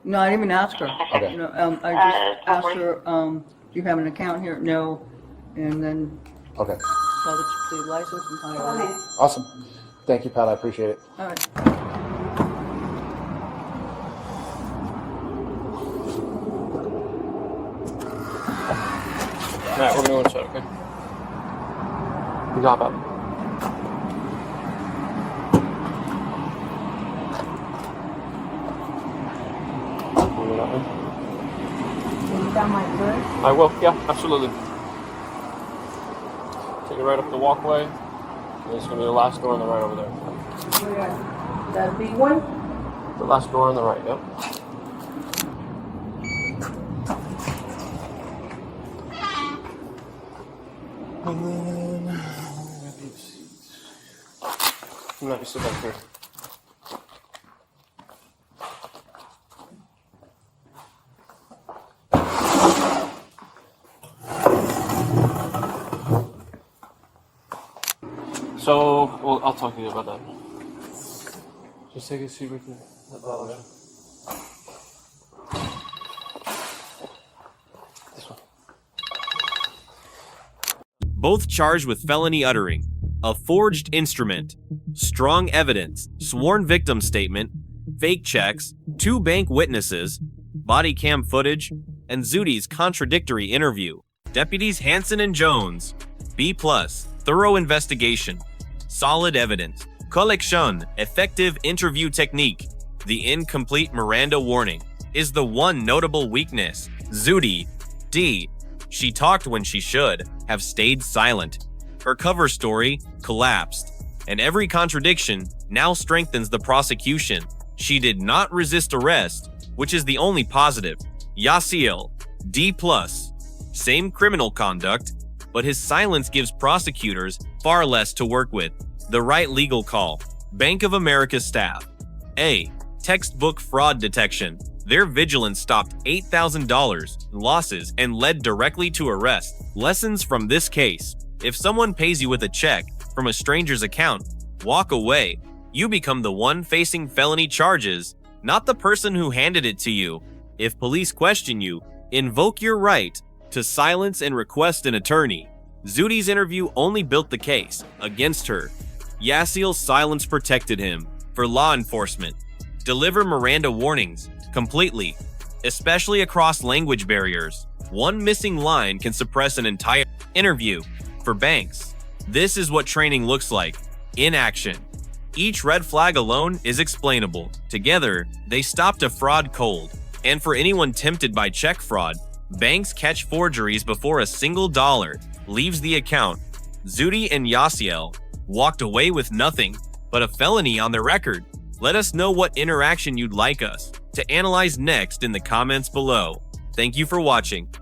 No, I didn't even ask her. Okay. You know, I just asked her, do you have an account here? No. And then Okay. saw the license and Hialeah. Awesome. Thank you, Pat. I appreciate it. All right. Matt, we're gonna go inside, okay? You got that. I will, yeah, absolutely. Take it right up the walkway. And it's gonna be the last door on the right over there. That big one? The last door on the right, yep. And then I'm not used to back here. So, well, I'll talk to you about that. Just take a seat with me. This one. Both charged with felony uttering, a forged instrument, strong evidence, sworn victim statement, fake checks, 2 bank witnesses, body cam footage, and Zudi's contradictory interview. Deputies Hansen and Jones, B+, thorough investigation, solid evidence, collection, effective interview technique. The incomplete Miranda warning is the one notable weakness. Zudi, D, She talked when she should have stayed silent. Her cover story collapsed, and every contradiction now strengthens the prosecution. She did not resist arrest, which is the only positive. Yaciel, D+. Same criminal conduct, but his silence gives prosecutors far less to work with. The right legal call. Bank of America staff. A. Textbook fraud detection. Their vigilance stopped $8,000 in losses and led directly to arrest. Lessons from this case. If someone pays you with a check from a stranger's account, walk away. You become the one facing felony charges, not the person who handed it to you. If police question you, invoke your right to silence and request an attorney. Zudi's interview only built the case against her. Yaciel's silence protected him. For law enforcement, deliver Miranda warnings completely, especially across language barriers. One missing line can suppress an entire interview. For banks, this is what training looks like in action. Each red flag alone is explainable. Together, they stopped a fraud cold. And for anyone tempted by check fraud, banks catch forgeries before a single dollar leaves the account. Zudi and Yaciel walked away with nothing but a felony on their record. Let us know what interaction you'd like us to analyze next in the comments below. Thank you for watching.